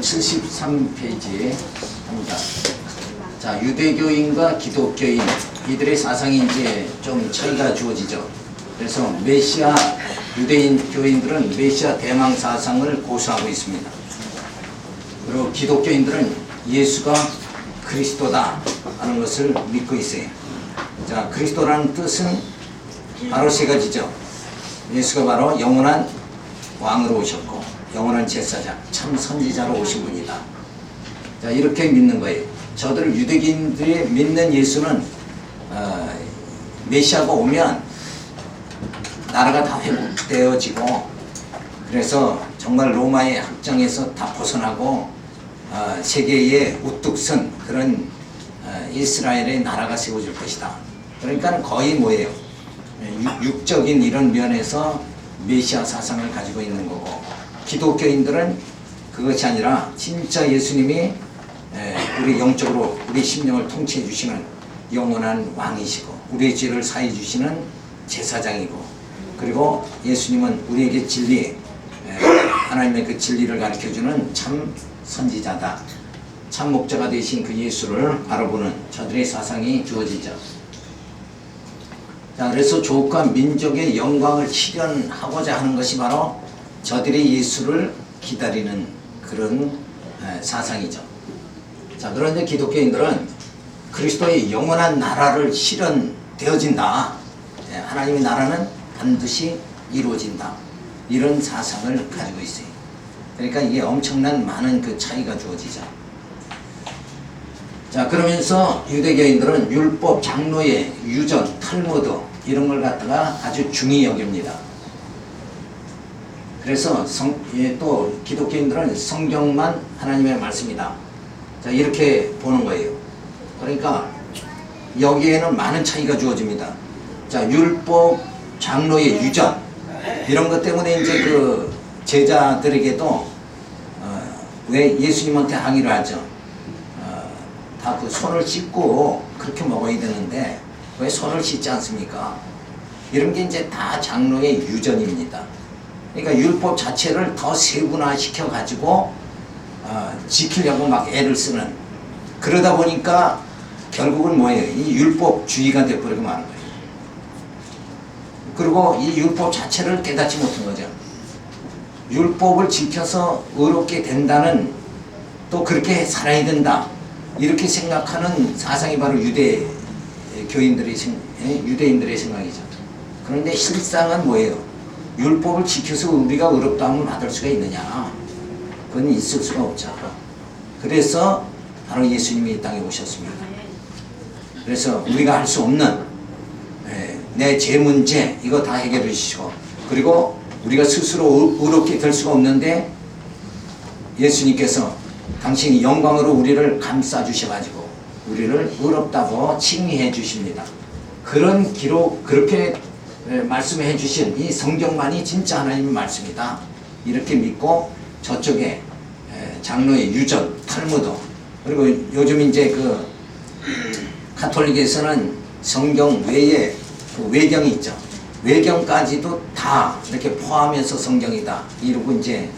73페이지에 합니다. 자, 유대교인과 기독교인 이들의 사상이 이제 좀 차이가 주어지죠. 그래서 메시아 유대인 교인들은 메시아 대망 사상을 고수하고 있습니다. 그리고 기독교인들은 예수가 그리스도다 하는 것을 믿고 있어요. 자, 그리스도라는 뜻은 바로 세 가지죠. 예수가 바로 영원한 왕으로 오셨고 영원한 제사장, 참 선지자로 오신 분이다. 자, 이렇게 믿는 거예요. 저들 유대인들이 믿는 예수는 메시아가 오면 나라가 다 회복되어지고 그래서 정말 로마의 학장에서 다 벗어나고 세계에 우뚝 선 그런 이스라엘의 나라가 세워질 것이다. 그러니까 거의 뭐예요? 육적인 이런 면에서 메시아 사상을 가지고 있는 거고, 기독교인들은 그것이 아니라 진짜 예수님이 우리 영적으로 우리 심령을 통치해 주시는 영원한 왕이시고 우리의 죄를 사해 주시는 제사장이고, 그리고 예수님은 우리에게 진리, 하나님의 그 진리를 가르쳐주는 참 선지자다. 참 목자가 되신 그 예수를 바라보는 저들의 사상이 주어지죠. 자, 그래서 조국과 민족의 영광을 실현하고자 하는 것이 바로 저들이 예수를 기다리는 그런 사상이죠. 자, 그런데 기독교인들은 그리스도의 영원한 나라를 실현되어진다. 하나님의 나라는 반드시 이루어진다. 이런 사상을 가지고 있어요. 그러니까 이게 엄청난 많은 그 차이가 주어지죠. 자, 그러면서 유대교인들은 율법, 장로의 유전, 탈무드 이런 걸 갖다가 아주 중히 여깁니다. 그래서 또 기독교인들은 성경만 하나님의 말씀이다. 자, 이렇게 보는 거예요. 그러니까 여기에는 많은 차이가 주어집니다. 자, 율법, 장로의 유전 이런 것 때문에 이제 그 제자들에게도 왜 예수님한테 항의를 하죠. 다 그 손을 씻고 그렇게 먹어야 되는데 왜 손을 씻지 않습니까? 이런 게 이제 다 장로의 유전입니다. 그러니까 율법 자체를 더 세분화 시켜 가지고 지키려고 막 애를 쓰는, 그러다 보니까 결국은 뭐예요? 이 율법주의가 돼버리고 마는 거예요. 그리고 이 율법 자체를 깨닫지 못한 거죠. 율법을 지켜서 의롭게 된다는, 또 그렇게 살아야 된다, 이렇게 생각하는 사상이 바로 유대인들의 생각이죠. 그런데 실상은 뭐예요? 율법을 지켜서 우리가 의롭다함을 받을 수가 있느냐? 그건 있을 수가 없죠. 그래서 바로 예수님이 이 땅에 오셨습니다. 그래서 우리가 할 수 없는 내 죄 문제 이거 다 해결해 주시고, 그리고 우리가 스스로 의롭게 될 수가 없는데 예수님께서 당신이 영광으로 우리를 감싸 주셔가지고 우리를 의롭다고 칭의해 주십니다. 그런 기록, 그렇게 말씀해 주신 이 성경만이 진짜 하나님의 말씀이다. 이렇게 믿고 저쪽에 장로의 유전, 탈무드, 그리고 요즘 이제 그 가톨릭에서는 성경 외에 그 외경이 있죠. 외경까지도 다 이렇게 포함해서 성경이다. 이러고 이제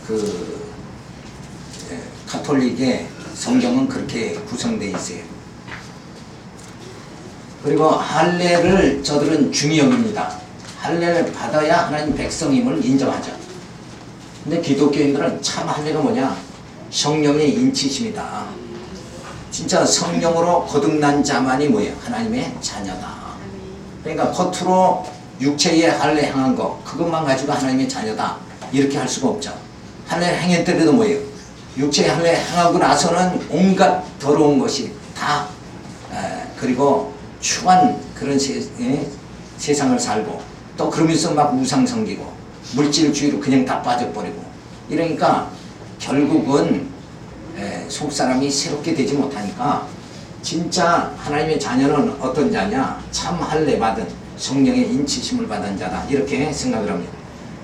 그 가톨릭의 성경은 그렇게 구성되어 있어요. 그리고 할례를 저들은 중히 여깁니다. 할례를 받아야 하나님 백성임을 인정하죠. 근데 기독교인들은 참 할례가 뭐냐? 성령의 인치심이다. 진짜 성령으로 거듭난 자만이 뭐예요? 하나님의 자녀다. 그러니까 겉으로 육체의 할례 행한 거 그것만 가지고 하나님의 자녀다 이렇게 할 수가 없죠. 할례 행했더라도 뭐예요? 육체의 할례 행하고 나서는 온갖 더러운 것이 다 그리고 추한 그런 세상을 살고, 또 그러면서 막 우상 섬기고 물질주의로 그냥 다 빠져버리고, 이러니까 결국은 속사람이 새롭게 되지 못하니까 진짜 하나님의 자녀는 어떤 자냐? 참 할례 받은 성령의 인치심을 받은 자다 이렇게 생각을 합니다.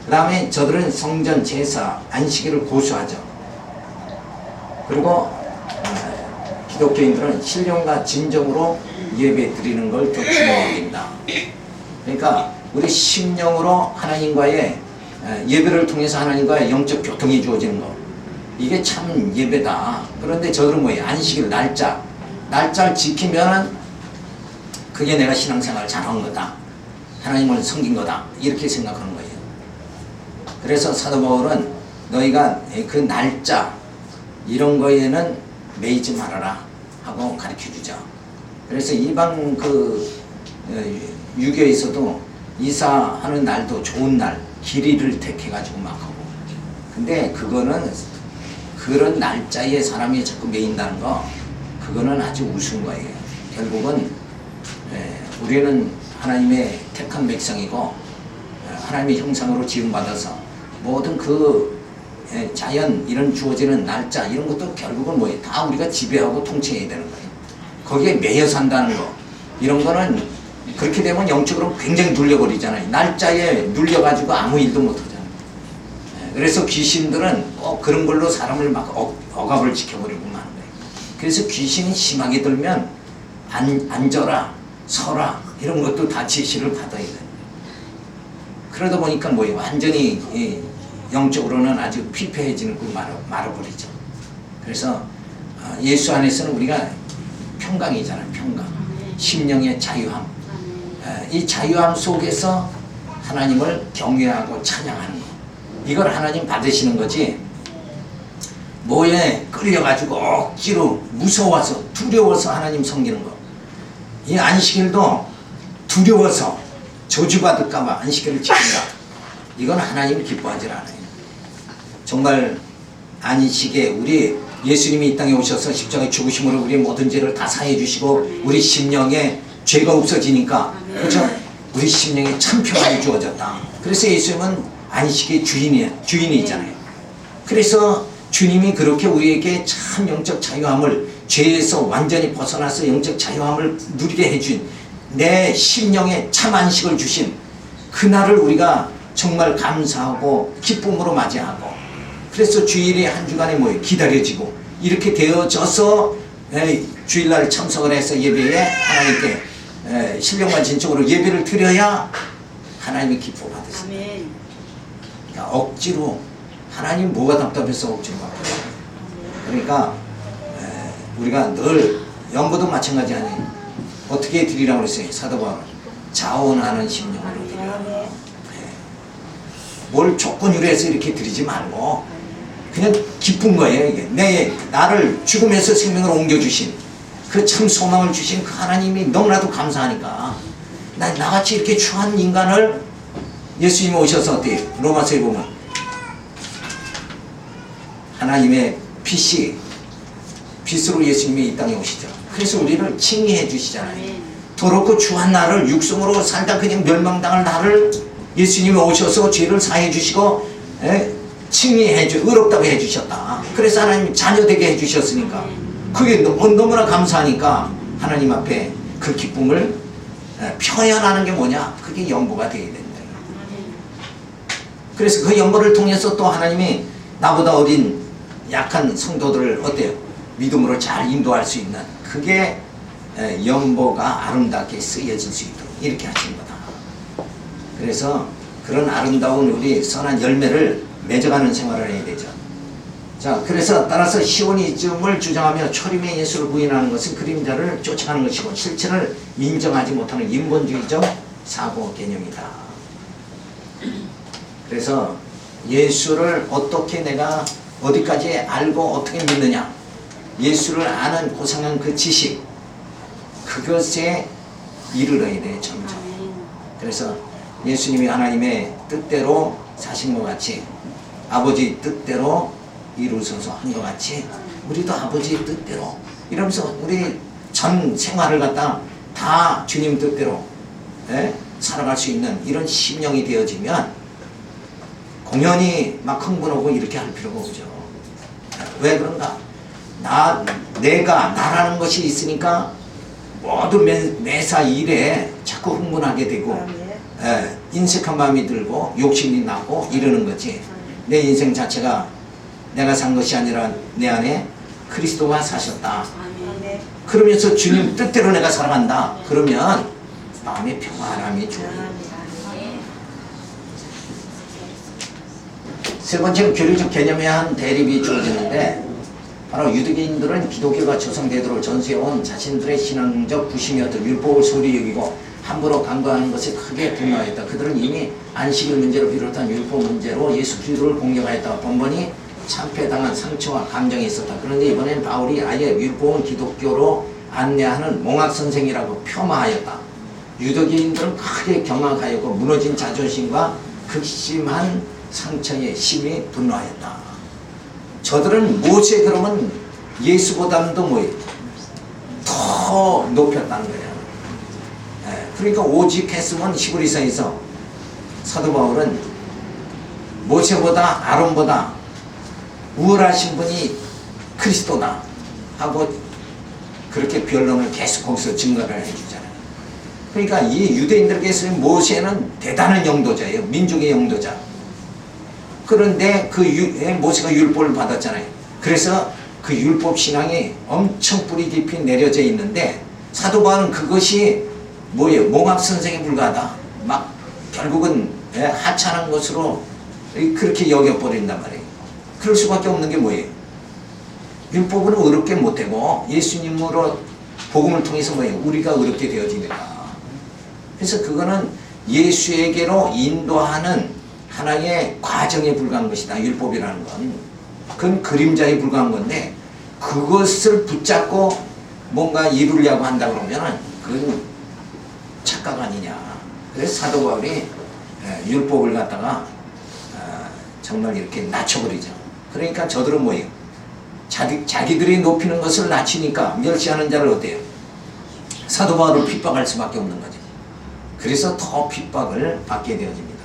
그 다음에 저들은 성전, 제사, 안식일을 고수하죠. 그리고 기독교인들은 신령과 진정으로 예배 드리는 걸 더 중요합니다. 그러니까 우리 심령으로 하나님과의 예배를 통해서 하나님과의 영적 교통이 주어지는 것, 이게 참 예배다. 그런데 저들은 뭐예요? 안식일 날짜를 지키면 그게 내가 신앙생활을 잘한 거다. 하나님을 섬긴 거다. 이렇게 생각하는 거예요. 그래서 사도 바울은 너희가 그 날짜 이런 거에는 매이지 말아라 하고 가르쳐 주죠. 그래서 이방 유교에서도 이사하는 날도 좋은 날 길이를 택해 가지고 막 하고, 근데 그거는 그런 날짜에 사람이 자꾸 매인다는 거, 그거는 아주 우스운 거예요. 결국은 우리는 하나님의 택한 백성이고 하나님의 형상으로 지음받아서 모든 자연 이런 주어지는 날짜 이런 것도 결국은 뭐예요? 다 우리가 지배하고 통치해야 되는 거예요. 거기에 매여 산다는 거, 이런 거는 그렇게 되면 영적으로 굉장히 눌려버리잖아요. 날짜에 눌려가지고 아무 일도 못하잖아요. 그래서 귀신들은 꼭 그런 걸로 사람을 막 억압을 지켜버리고 마는 거예요. 그래서 귀신이 심하게 들면 앉아라, 서라 이런 것도 다 지시를 받아야 돼요. 그러다 보니까 뭐예요? 완전히 영적으로는 아주 피폐해지는 거 말아버리죠. 그래서 예수 안에서는 우리가 평강이잖아요. 평강. 심령의 자유함. 이 자유함 속에서 하나님을 경외하고 찬양하는 거. 이걸 하나님 받으시는 거지. 뭐에 끌려가지고 억지로 무서워서 두려워서 하나님 섬기는 거. 이 안식일도 두려워서 저주받을까봐 안식일을 지킨다. 이건 하나님 기뻐하지 않아요. 정말 안식에 우리 예수님이 이 땅에 오셔서 십자가에 죽으심으로 우리 모든 죄를 다 사해 주시고 우리 심령에 죄가 없어지니까, 그렇죠? 우리 심령에 참 평안이 주어졌다. 그래서 예수님은 안식의 주인이잖아요. 그래서 주님이 그렇게 우리에게 참 영적 자유함을, 죄에서 완전히 벗어나서 영적 자유함을 누리게 해준, 내 심령에 참 안식을 주신 그날을 우리가 정말 감사하고 기쁨으로 맞이하고, 그래서 주일이 한 주간에 뭐예요? 기다려지고 이렇게 되어져서 주일날 참석을 해서 예배에 하나님께 신령과 진정으로 예배를 드려야 하나님의 기뻐 받으신다. 그러니까 억지로 하나님 뭐가 답답해서 억지로 받아요. 그러니까 우리가 늘 영보도 마찬가지 아니에요. 어떻게 드리라고 그랬어요? 사도 바울은 자원하는 심령으로 드려. 뭘 조건으로 해서 이렇게 드리지 말고 그냥 기쁜 거예요. 이게 나를 죽음에서 생명으로 옮겨주신 그 참 소망을 주신 그 하나님이 너무나도 감사하니까, 나같이 이렇게 추한 인간을 예수님이 오셔서 어때요? 로마서에 보면 하나님의 빛으로 예수님이 이 땅에 오시죠. 그래서 우리를 칭의해 주시잖아요. 더럽고 추한 나를, 육성으로 살다 그냥 멸망당할 나를 예수님이 오셔서 죄를 사해 주시고 칭의해 의롭다고 해 주셨다. 그래서 하나님 자녀 되게 해 주셨으니까 그게 너무나 감사하니까 하나님 앞에 그 기쁨을 표현하는 게 뭐냐? 그게 연보가 되어야 된다. 그래서 그 연보를 통해서 또 하나님이 나보다 어린 약한 성도들을 어때요? 믿음으로 잘 인도할 수 있는, 그게 연보가 아름답게 쓰여질 수 있도록 이렇게 하신 거다. 그래서 그런 아름다운 우리 선한 열매를 맺어가는 생활을 해야 되죠. 자, 그래서 따라서 시오니즘을 주장하며 초림의 예수를 부인하는 것은 그림자를 쫓아가는 것이고 실체를 인정하지 못하는 인본주의적 사고 개념이다. 그래서 예수를 어떻게 내가 어디까지 알고 어떻게 믿느냐, 예수를 아는 고상한 그 지식, 그것에 이르러야 돼 점점. 그래서 예수님이 하나님의 뜻대로 사신 것 같이, 아버지 뜻대로 이루소서 한 것 같이 우리도 아버지의 뜻대로 이러면서 우리 전 생활을 갖다 다 주님 뜻대로 살아갈 수 있는 이런 심령이 되어지면 공연히 막 흥분하고 이렇게 할 필요가 없죠. 왜 그런가? 내가 나라는 것이 있으니까 모두 매사 일에 자꾸 흥분하게 되고 인색한 마음이 들고 욕심이 나고 이러는 거지. 내 인생 자체가 내가 산 것이 아니라 내 안에 그리스도가 사셨다. 그러면서 주님 뜻대로 내가 살아간다. 그러면 마음의 평안함이 좋아요. 세 번째는 교리적 개념에 한 대립이 주어지는데 바로 유대인들은 기독교가 조성되도록 전수해온 자신들의 신앙적 부심이었던 율법을 소홀히 여기고 함부로 간과하는 것에 크게 분노하였다. 그들은 이미 안식일 문제를 비롯한 율법 문제로 예수 그리스도를 공격하였다가 번번이 참패당한 상처와 감정이 있었다. 그런데 이번엔 바울이 아예 율법은 기독교로 안내하는 몽학선생이라고 폄하하였다. 유대인들은 크게 경악하였고 무너진 자존심과 극심한 상처에 심히 분노하였다. 저들은 모세 그러면 예수보다도 더 높였다는 거예요. 그러니까 오직 했으면 히브리서에서 사도 바울은 모세보다 아론보다 우월하신 분이 그리스도다 하고 그렇게 변론을 계속 거기서 증거를 해주잖아요. 그러니까 이 유대인들에게서 모세는 대단한 영도자예요. 민족의 영도자. 그런데 모세가 율법을 받았잖아요. 그래서 그 율법 신앙이 엄청 뿌리 깊이 내려져 있는데 사도 바울은 그것이 몽학 선생에 불과하다. 막 결국은 하찮은 것으로 그렇게 여겨버린단 말이에요. 그럴 수밖에 없는 게 뭐예요? 율법으로 의롭게 못되고 예수님으로 복음을 통해서 우리가 의롭게 되어지니까. 그래서 그거는 예수에게로 인도하는 하나의 과정에 불과한 것이다. 율법이라는 건. 그건 그림자에 불과한 건데 그것을 붙잡고 뭔가 이루려고 한다 그러면은 그건 착각 아니냐. 그래서 사도 바울이 율법을 갖다가 정말 이렇게 낮춰버리죠. 그러니까 저들은 뭐예요? 자기들이 높이는 것을 낮추니까 멸시하는 자를 어때요? 사도 바울을 핍박할 수밖에 없는 거죠. 그래서 더 핍박을 받게 되어집니다.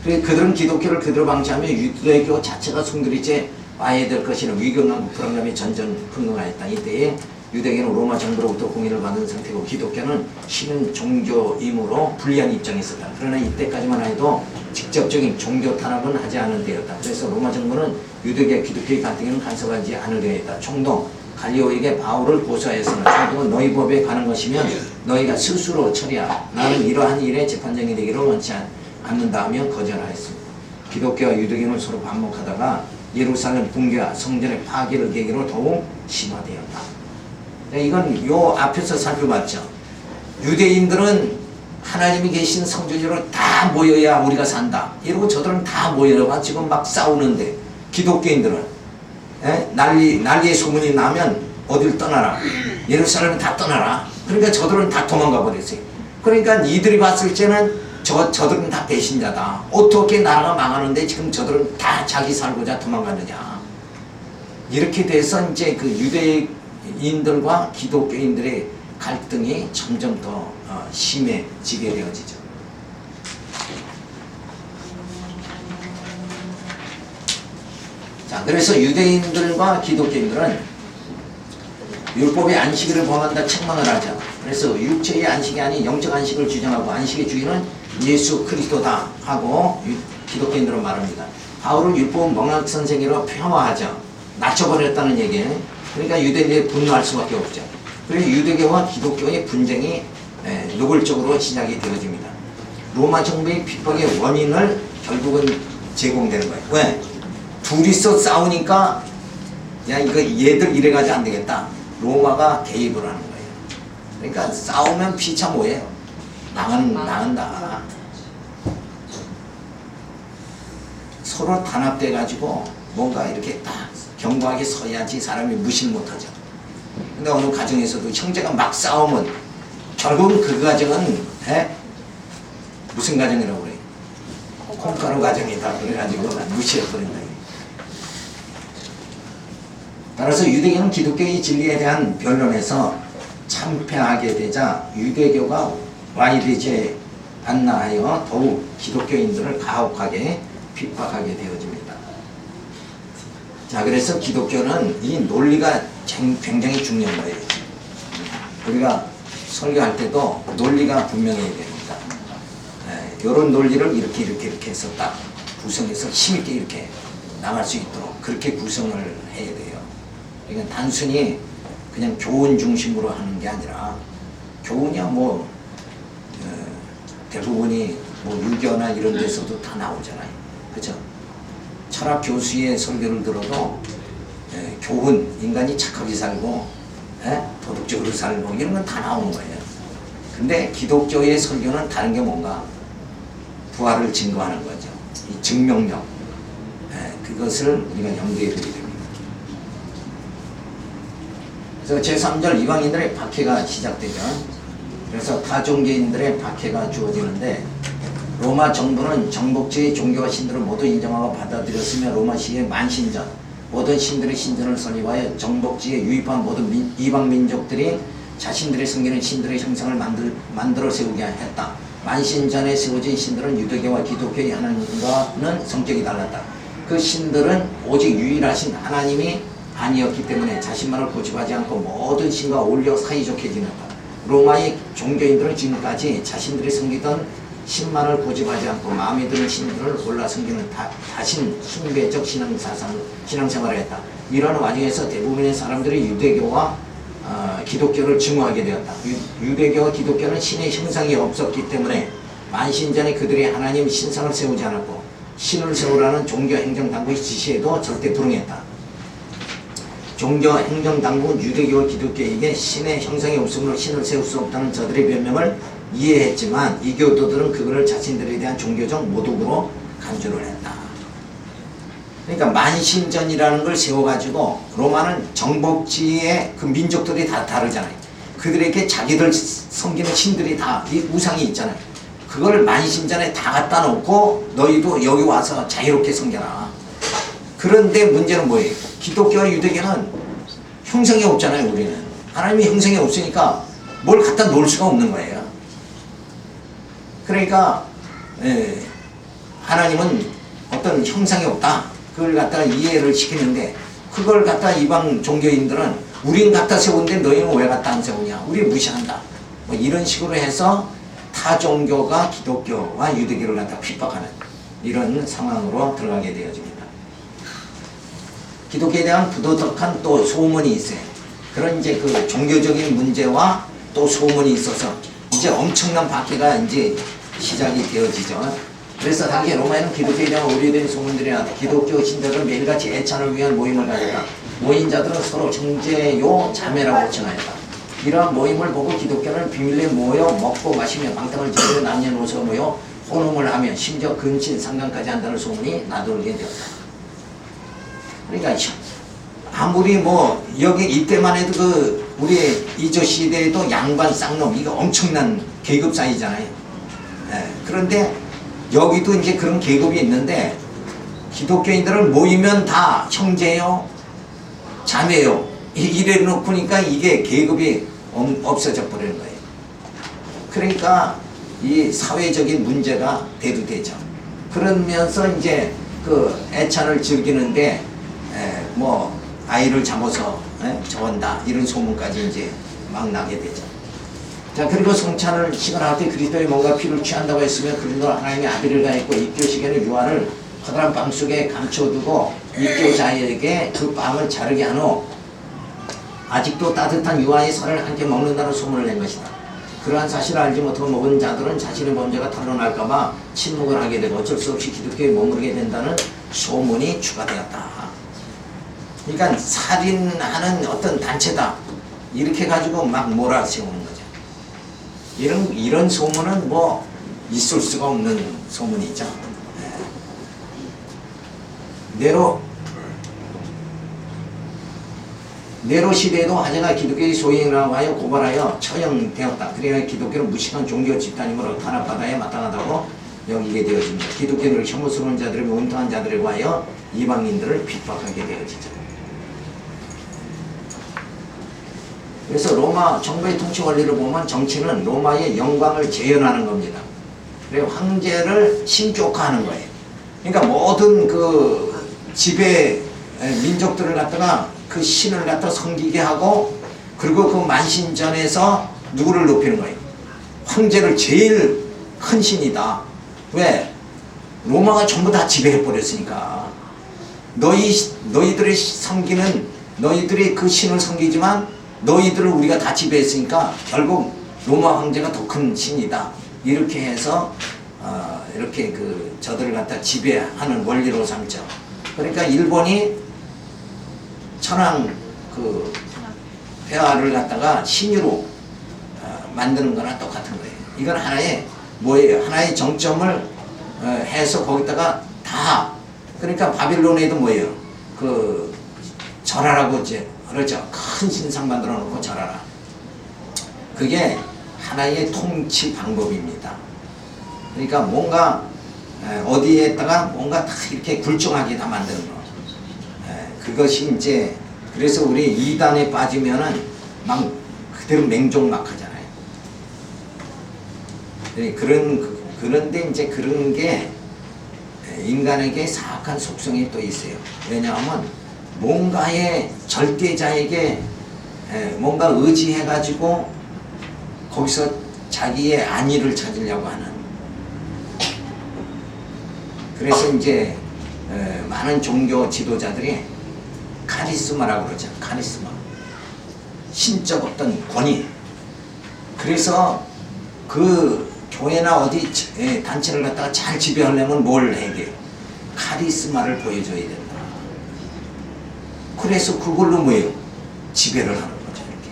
그래서 그들은 기독교를 그대로 방치하며 유대교 자체가 숭두리째 와야 될 것이라는 위경한 불안감이 전전긍긍하였다. 이때에 유대교는 로마 정부로부터 공인을 받은 상태고 기독교는 신은 종교이므로 불리한 입장에 있었다. 그러나 이때까지만 해도 직접적인 종교 탄압은 하지 않은 때였다. 그래서 로마 정부는 유대교와 기독교의 갈등에는 간섭하지 않으려 했다. 총동 갈리오에게 바울을 고소하였으나 총동은 너희 법에 관한 것이면 너희가 스스로 처리하라. 나는 이러한 일에 재판장이 되기를 원치 않는다 하며 거절하였습니다. 기독교와 유대교는 서로 반목하다가 예루살렘 붕괴와 성전의 파괴를 계기로 더욱 심화되었다. 이건 요 앞에서 살펴봤죠. 유대인들은 하나님이 계신 성전으로 다 모여야 우리가 산다. 이러고 저들은 다 모여가 지금 막 싸우는데 기독교인들은 난리의 소문이 나면 어딜 떠나라. 예루살렘은 다 떠나라. 그러니까 저들은 다 도망가 버렸어요. 그러니까 이들이 봤을 때는 저들은 다 배신자다. 어떻게 나라가 망하는데 지금 저들은 다 자기 살고자 도망가느냐. 이렇게 돼서 이제 그 유대인들과 기독교인들의 갈등이 점점 더 심해지게 되어지죠. 자, 그래서 유대인들과 기독교인들은 율법의 안식일을 범한다 책망을 하죠. 그래서 육체의 안식이 아닌 영적 안식을 주장하고 안식의 주인은 예수 그리스도다 하고 기독교인들은 말합니다. 바울은 율법은 몽학 선생이라고 폄하하죠. 낮춰버렸다는 얘기예요. 그러니까 유대인들이 분노할 수밖에 없죠. 그래서 유대교와 기독교의 분쟁이 노골적으로 시작이 되어집니다. 로마 정부의 핍박의 원인을 결국은 제공되는 거예요. 왜? 둘이서 싸우니까 야 이거 얘들 이래가지고 안 되겠다. 로마가 개입을 하는 거예요. 그러니까 싸우면 피차 뭐예요? 나간다. 서로 단합돼가지고 뭔가 이렇게 딱 견고하게 서야지 사람이 무시를 못하죠. 근데 어느 가정에서도 형제가 막 싸우면 결국은 그 가정은 무슨 가정이라고 그래요? 콩가루 가정이다. 그래가지고 무시해버린다. 따라서 유대교는 기독교의 진리에 대한 변론에서 참패하게 되자 유대교가 와이되지 않나 하여 더욱 기독교인들을 가혹하게 핍박하게 되어집니다. 자, 그래서 기독교는 이 논리가 굉장히 중요한 거예요. 우리가 설교할 때도 논리가 분명해야 됩니다. 이런 논리를 이렇게 해서 딱 구성해서 힘있게 이렇게 나갈 수 있도록 그렇게 구성을 해야 돼요. 그러니까 단순히 그냥 교훈 중심으로 하는 게 아니라 교훈이야 대부분이 유교나 이런 데서도 다 나오잖아요. 그죠? 철학 교수의 설교를 들어도 교훈, 인간이 착하게 살고 도덕적으로 살고 이런 건 다 나오는 거예요. 근데 기독교의 설교는 다른 게 뭔가 부활을 증거하는 거죠. 이 증명력, 그것을 우리가 염두에 두게 됩니다. 그래서 제3절 이방인들의 박해가 시작되죠. 그래서 타종교인들의 박해가 주어지는데 로마 정부는 정복지의 종교와 신들을 모두 인정하고 받아들였으며 로마시의 만신전, 모든 신들의 신전을 설립하여 정복지에 유입한 모든 이방 민족들이 자신들의 섬기는 신들의 형상을 만들어 세우게 했다. 만신전에 세워진 신들은 유대교와 기독교의 하나님과는 성격이 달랐다. 그 신들은 오직 유일하신 하나님이 아니었기 때문에 자신만을 고집하지 않고 모든 신과 어울려 사이좋게 지냈다. 로마의 종교인들은 지금까지 자신들이 섬기던 신만을 고집하지 않고 마음에 드는 신들을 골라 섬기는 다신 숭배적 신앙생활을 했다. 이런 와중에서 대부분의 사람들이 유대교와 기독교를 증오하게 되었다. 유대교와 기독교는 신의 형상이 없었기 때문에 만신전에 그들이 하나님 신상을 세우지 않았고 신을 세우라는 종교 행정당국의 지시에도 절대 불응했다. 종교 행정당국은 유대교와 기독교에게 신의 형상이 없으므로 신을 세울 수 없다는 저들의 변명을 이해했지만 이 교도들은 그거를 자신들에 대한 종교적 모독으로 간주를 했다. 그러니까 만신전이라는 걸 세워가지고 로마는 정복지의 그 민족들이 다 다르잖아요. 그들에게 자기들 섬기는 신들이 다 이 우상이 있잖아요. 그걸 만신전에 다 갖다 놓고 너희도 여기 와서 자유롭게 섬겨라. 그런데 문제는 뭐예요? 기독교와 유대교는 형성이 없잖아요. 우리는 하나님이 형성이 없으니까 뭘 갖다 놓을 수가 없는 거예요. 그러니까 하나님은 어떤 형상이 없다. 그걸 갖다가 이해를 시키는데 그걸 갖다 이방 종교인들은 우린 갖다 세우는데 너희는 왜 갖다 안 세우냐. 우리 무시한다. 뭐 이런 식으로 해서 타 종교가 기독교와 유대교를 갖다 핍박하는 이런 상황으로 들어가게 되어집니다. 기독교에 대한 부도덕한 또 소문이 있어요. 그런 이제 그 종교적인 문제와 또 소문이 있어서 이제 엄청난 박해가 이제 시작이 되어지죠. 그래서 당시 로마에는 기독교에 대한 오래된 소문들이 나왔다. 기독교 신자들은 매일같이 애찬을 위한 모임을 가졌다. 모인 자들은 서로 형제요 자매라고 칭하였다. 이러한 모임을 보고 기독교는 비밀리에 모여 먹고 마시며 방탕을 저지르고 남녀노소가 모여 혼음을 하며 심지어 근친 상간까지 한다는 소문이 나돌게 되었다. 그러니까 아무리 뭐 여기 이때만 해도 그 우리 이조 시대에도 양반 쌍놈 이거 엄청난 계급 사이잖아요. 그런데 여기도 이제 그런 계급이 있는데 기독교인들은 모이면 다 형제요 자매요 이래 놓고니까 이게 계급이 없어져 버리는 거예요. 그러니까 이 사회적인 문제가 대두되죠. 그러면서 이제 그 애찬을 즐기는데 뭐 아이를 잡아서 저한다 이런 소문까지 이제 막 나게 되죠. 자, 그리고 성찬을 시간할 때 그리스도의 몸과 피를 취한다고 했으며 그리스도 하나님의 아비를 가했고 입교시에는 유아를 커다란 빵 속에 감춰두고 입교자에게 그 빵을 자르게 한 후 아직도 따뜻한 유아의 살을 함께 먹는다는 소문을 낸 것이다. 그러한 사실을 알지 못하고 먹은 자들은 자신의 범죄가 탄로날까봐 침묵을 하게 되고 어쩔 수 없이 기독교에 머무르게 된다는 소문이 추가되었다. 그러니까 살인하는 어떤 단체다 이렇게 가지고 막 몰아세우는 거죠. 이런 소문은 뭐 있을 수가 없는 소문이죠. 네로 시대에도 화제가 기독교의 소행이라고 하여 고발하여 처형되었다. 그래야 기독교를 무식한 종교 집단임으로 탄압받아야 마땅하다고 여기게 되어집니다. 기독교를 혐오스러운 자들을 원통한 자들에 관하여 이방인들을 핍박하게 되어지죠. 그래서 로마 정부의 통치 원리를 보면 정치는 로마의 영광을 재현하는 겁니다. 그리고 황제를 신격화하는 거예요. 그러니까 모든 그 지배 민족들을 갖다가 그 신을 갖다 섬기게 하고 그리고 그 만신전에서 누구를 높이는 거예요? 황제를 제일 큰 신이다. 왜? 로마가 전부 다 지배해버렸으니까. 너희들이 섬기는 너희들이 그 신을 섬기지만 너희들을 우리가 다 지배했으니까 결국 로마 황제가 더 큰 신이다. 이렇게 해서 이렇게 그 저들을 갖다 지배하는 원리로 삼죠. 그러니까 일본이 천황 그 폐하를 갖다가 신유로 만드는 거나 똑같은 거예요. 이건 하나의 뭐예요? 하나의 정점을 해서 거기다가 다, 그러니까 바빌론에도 뭐예요? 그 절하라고 이제 그러죠. 큰 신상 만들어 놓고 절하라. 그게 하나의 통치 방법입니다. 그러니까 뭔가 어디에다가 뭔가 다 이렇게 굴종하게 다 만드는 거. 그것이 이제, 그래서 우리 이단에 빠지면은 막 그대로 맹종 막 하잖아요. 그런데 이제 그런 게 인간에게 사악한 속성이 또 있어요. 왜냐하면 뭔가의 절대자에게 뭔가 의지해가지고 거기서 자기의 안위를 찾으려고 하는. 그래서 이제 많은 종교 지도자들이 카리스마라고 그러죠. 카리스마. 신적 어떤 권위. 그래서 그 교회나 어디 단체를 갖다가 잘 지배하려면 뭘 해야 돼요? 카리스마를 보여줘야 된다. 그래서 그걸로 뭐예요? 지배를 하는 거죠. 이렇게.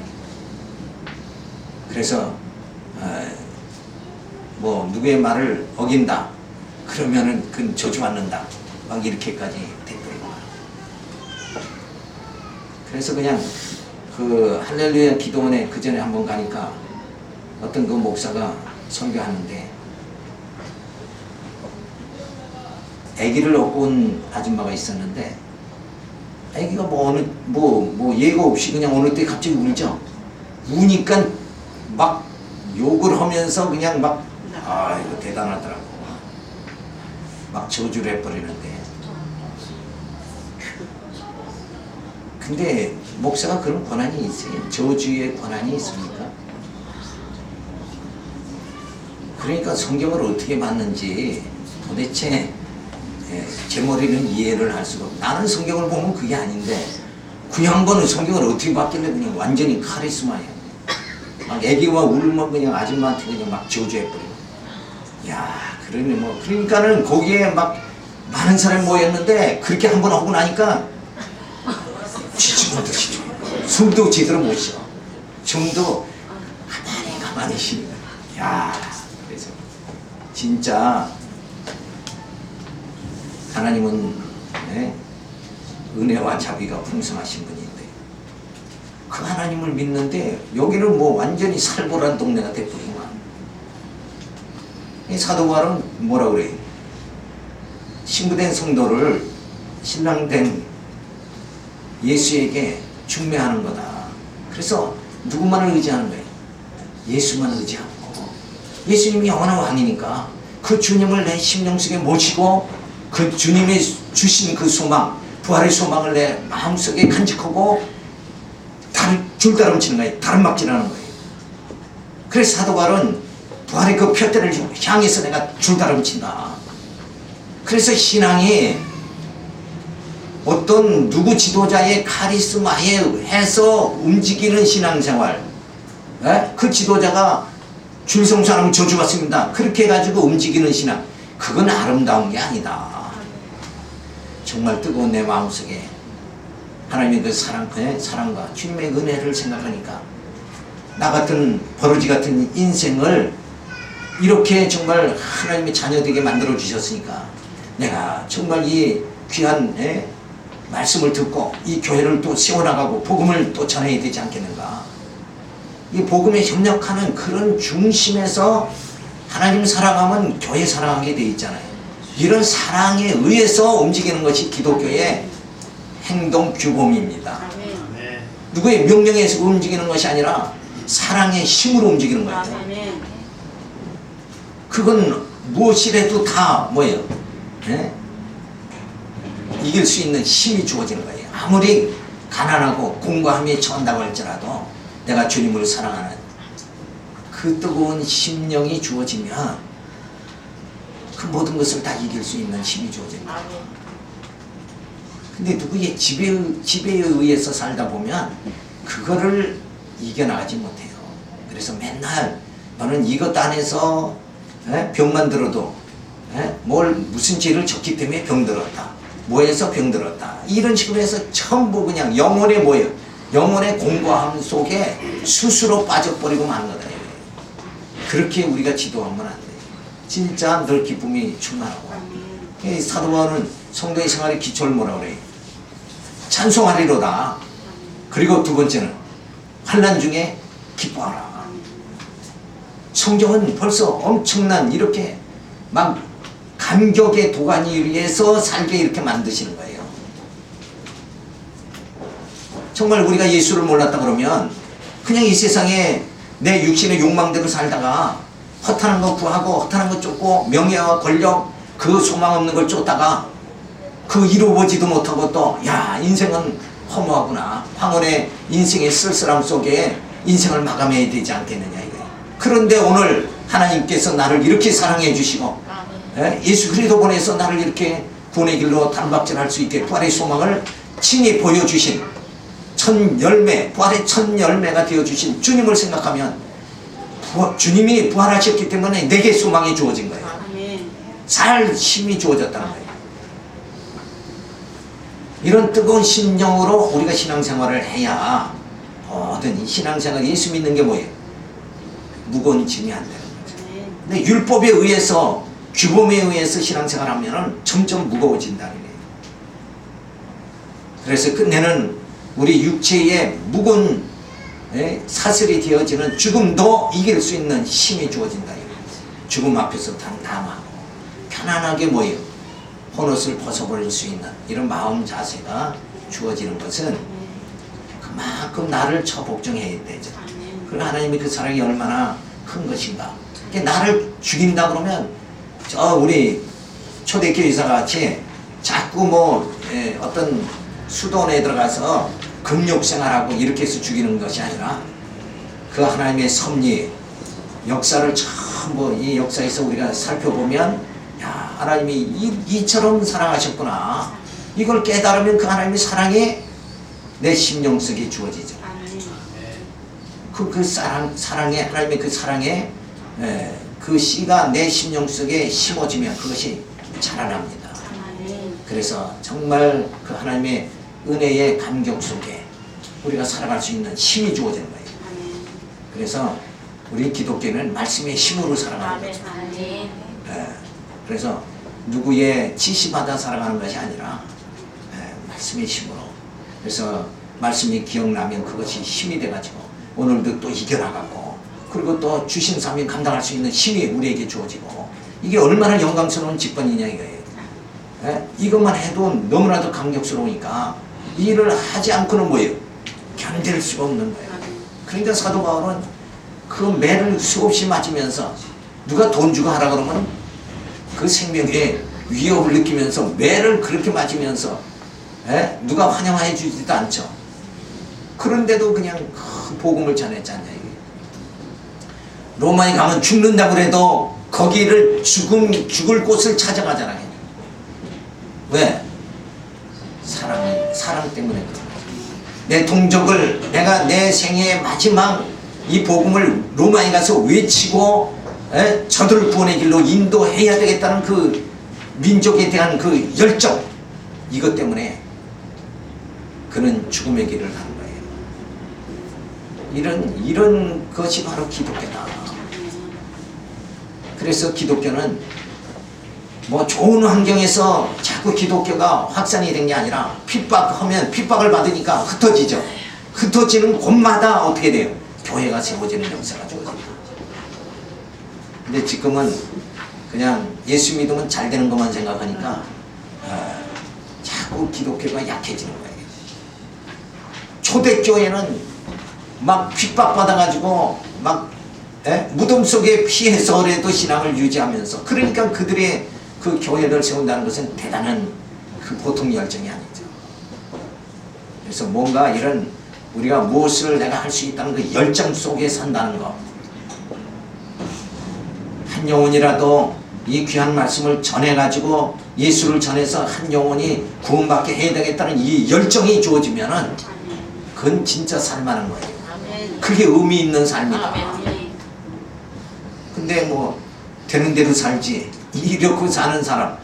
그래서 뭐 누구의 말을 어긴다. 그러면은 그건 저주받는다. 막 이렇게까지 돼버린 거야. 그래서 그냥 그 할렐루야 기도원에 그 전에 한번 가니까 어떤 그 목사가 설교하는데 아기를 얻고 온 아줌마가 있었는데 아기가 뭐 예고 없이 그냥 어느 때 갑자기 울죠. 우니까 막 욕을 하면서 그냥 막 이거 대단하더라고. 막 저주를 해버리는데. 근데 목사가 그런 권한이 있어요. 저주의 권한이 있습니까? 그러니까 성경을 어떻게 봤는지 도대체 제 머리는 이해를 할 수가 없고, 나는 성경을 보면 그게 아닌데 그 양반은 성경을 어떻게 봤길래 그냥 완전히 카리스마예요. 막 애기와 울면 그냥 아줌마한테 그냥 막 저주해버리고. 야, 그러니까는 거기에 막 많은 사람이 모였는데 그렇게 한번 하고 나니까 지치고듯이 숨도 제대로 못 쉬어. 좀도 가만히 쉬는 거야. 야, 그래서 진짜 하나님은 은혜와 자비가 풍성하신 분인데 그 하나님을 믿는데 여기는 뭐 완전히 살벌한 동네가 돼버린 거야. 이 사도 바울은 뭐라 그래? 신부된 성도를 신랑된 예수에게 중매하는 거다. 그래서 누구만을 의지하는 거예요? 예수만 의지하고, 예수님이 영원한 왕이니까 그 주님을 내 심령 속에 모시고 그 주님이 주신 그 소망, 부활의 소망을 내 마음속에 간직하고 줄다름치는 거예요. 다름막질하는 거예요. 그래서 사도 바울은 부활의 그 표대를 향해서 내가 줄다름친다. 그래서 신앙이 어떤 누구 지도자의 카리스마에 해서 움직이는 신앙생활, 그 지도자가 줄성사하면 저주받습니다. 그렇게 해가지고 움직이는 신앙, 그건 아름다운 게 아니다. 정말 뜨거운 내 마음속에 하나님의 그 사랑과 주님의 은혜를 생각하니까 나 같은 버러지 같은 인생을 이렇게 정말 하나님의 자녀되게 만들어 주셨으니까 내가 정말 이 귀한 말씀을 듣고 이 교회를 또 세워나가고 복음을 또 전해야 되지 않겠는가. 이 복음에 협력하는 그런 중심에서 하나님 사랑하면 교회 사랑하게 돼 있잖아요. 이런 사랑에 의해서 움직이는 것이 기독교의 행동 규범입니다. 누구의 명령에 의해서 움직이는 것이 아니라 사랑의 힘으로 움직이는 거예요. 그건 무엇이라도 다 뭐예요? 이길 수 있는 힘이 주어지는 거예요. 아무리 가난하고 공고함에 처한다고 할지라도 내가 주님을 사랑하는 그 뜨거운 심령이 주어지면 그 모든 것을 다 이길 수 있는 힘이 주어집니다. 근데 누구의 지배에 의해서 살다 보면 그거를 이겨나가지 못해요. 그래서 맨날 너는 이것 안에서 병만 들어도 무슨 죄를 졌기 때문에 병 들었다. 뭐해서 병들었다. 이런 식으로 해서 전부 그냥 영혼의 뭐예요? 영혼의 공고함 속에 스스로 빠져버리고 만 거다. 그렇게 우리가 지도하면 안 돼요. 진짜 늘 기쁨이 충만하고. 이 사도 바울은 성도의 생활의 기초를 뭐라 그래요? 찬송하리로다. 그리고 두 번째는 환난 중에 기뻐하라. 성경은 벌써 엄청난 이렇게 막 감격의 도가니 위에서 살게 이렇게 만드시는 거예요. 정말 우리가 예수를 몰랐다 그러면 그냥 이 세상에 내 육신의 욕망대로 살다가 허탄한 거 구하고 허탄한 거 쫓고 명예와 권력 그 소망 없는 걸 쫓다가 그 이루어보지도 못하고 또 야 인생은 허무하구나. 황혼의 인생의 쓸쓸함 속에 인생을 마감해야 되지 않겠느냐 이거예요. 그런데 오늘 하나님께서 나를 이렇게 사랑해 주시고 예수 그리스도 보내서 나를 이렇게 구원의 길로 단박질할 수 있게 부활의 소망을 친히 보여주신 첫 열매, 부활의 첫 열매가 되어주신 주님을 생각하면 주님이 부활하셨기 때문에 내게 소망이 주어진 거예요. 살 힘이 주어졌다는 거예요. 이런 뜨거운 심령으로 우리가 신앙생활을 해야 모든 이 신앙생활 예수 믿는 게 뭐예요? 무거운 짐이 안 되는 거죠. 근데 율법에 의해서 규범에 의해서 신앙생활 하면은 점점 무거워진다는 거예요. 그래서 끝내는 우리 육체의 무거운 사슬이 되어지는 죽음도 이길 수 있는 힘이 주어진다. 죽음 앞에서 담담하고 편안하게 뭐예요? 혼옷을 벗어버릴 수 있는 이런 마음 자세가 주어지는 것은 그만큼 나를 처복종해야 되죠. 그리고 하나님의 그 사랑이 얼마나 큰 것인가. 나를 죽인다 그러면 저 우리 초대교회사 같이 자꾸 뭐 어떤 수도원에 들어가서 금욕생활하고 이렇게 해서 죽이는 것이 아니라 그 하나님의 섭리 역사를 전부 이 역사에서 우리가 살펴보면 야 하나님이 이처럼 사랑하셨구나. 이걸 깨달으면 그 하나님의 사랑이 내 심령 속에 주어지죠. 그 사랑의 하나님의 그 사랑의 그 씨가 내 심령 속에 심어지면 그것이 자라납니다. 그래서 정말 그 하나님의 은혜의 감격 속에 우리가 살아갈 수 있는 힘이 주어지는 거예요. 그래서 우리 기독교는 말씀의 힘으로 살아가는 거죠. 그래서 누구의 지시받아 살아가는 것이 아니라 말씀의 힘으로. 그래서 말씀이 기억나면 그것이 힘이 돼가지고 오늘도 또 이겨나가고 그리고 또 주신 사명 감당할 수 있는 힘이 우리에게 주어지고 이게 얼마나 영광스러운 직분이냐 이거예요. 이것만 해도 너무나도 감격스러우니까 이 일을 하지 않고는 뭐예요? 견딜 수가 없는 거예요. 그러니까 사도 바울은 그 매를 수없이 맞으면서 누가 돈 주고 하라 그러면 그 생명의 위협을 느끼면서 매를 그렇게 맞으면서 누가 환영해 주지도 않죠. 그런데도 그냥 그 복음을 전했잖아요. 로마에 가면 죽는다고 그래도 거기를 죽을 곳을 찾아가잖아요. 왜? 사랑 때문에 그런 거죠. 내 동족을 내가 내 생애의 마지막 이 복음을 로마에 가서 외치고 저들을 구원의 길로 인도해야 되겠다는 그 민족에 대한 그 열정 이것 때문에 그는 죽음의 길을 가는 거예요. 이런 것이 바로 기독교다. 그래서 기독교는 뭐 좋은 환경에서 자꾸 기독교가 확산이 된 게 아니라 핍박하면 핍박을 받으니까 흩어지죠. 흩어지는 곳마다 어떻게 돼요? 교회가 세워지는 역사가 주어집니다. 근데 지금은 그냥 예수 믿으면 잘 되는 것만 생각하니까 자꾸 기독교가 약해지는 거예요. 초대교회는 막 핍박받아가지고 막 무덤 속에 피해서라도 신앙을 유지하면서 그러니까 그들의 그 교회를 세운다는 것은 대단한 그 보통 열정이 아니죠. 그래서 뭔가 이런 우리가 무엇을 내가 할 수 있다는 그 열정 속에 산다는 것, 한 영혼이라도 이 귀한 말씀을 전해가지고 예수를 전해서 한 영혼이 구원받게 해야 되겠다는 이 열정이 주어지면은 그건 진짜 살만한 거예요. 그게 의미 있는 삶이다. 근데 뭐 되는 대로 살지 이렇게 사는 사람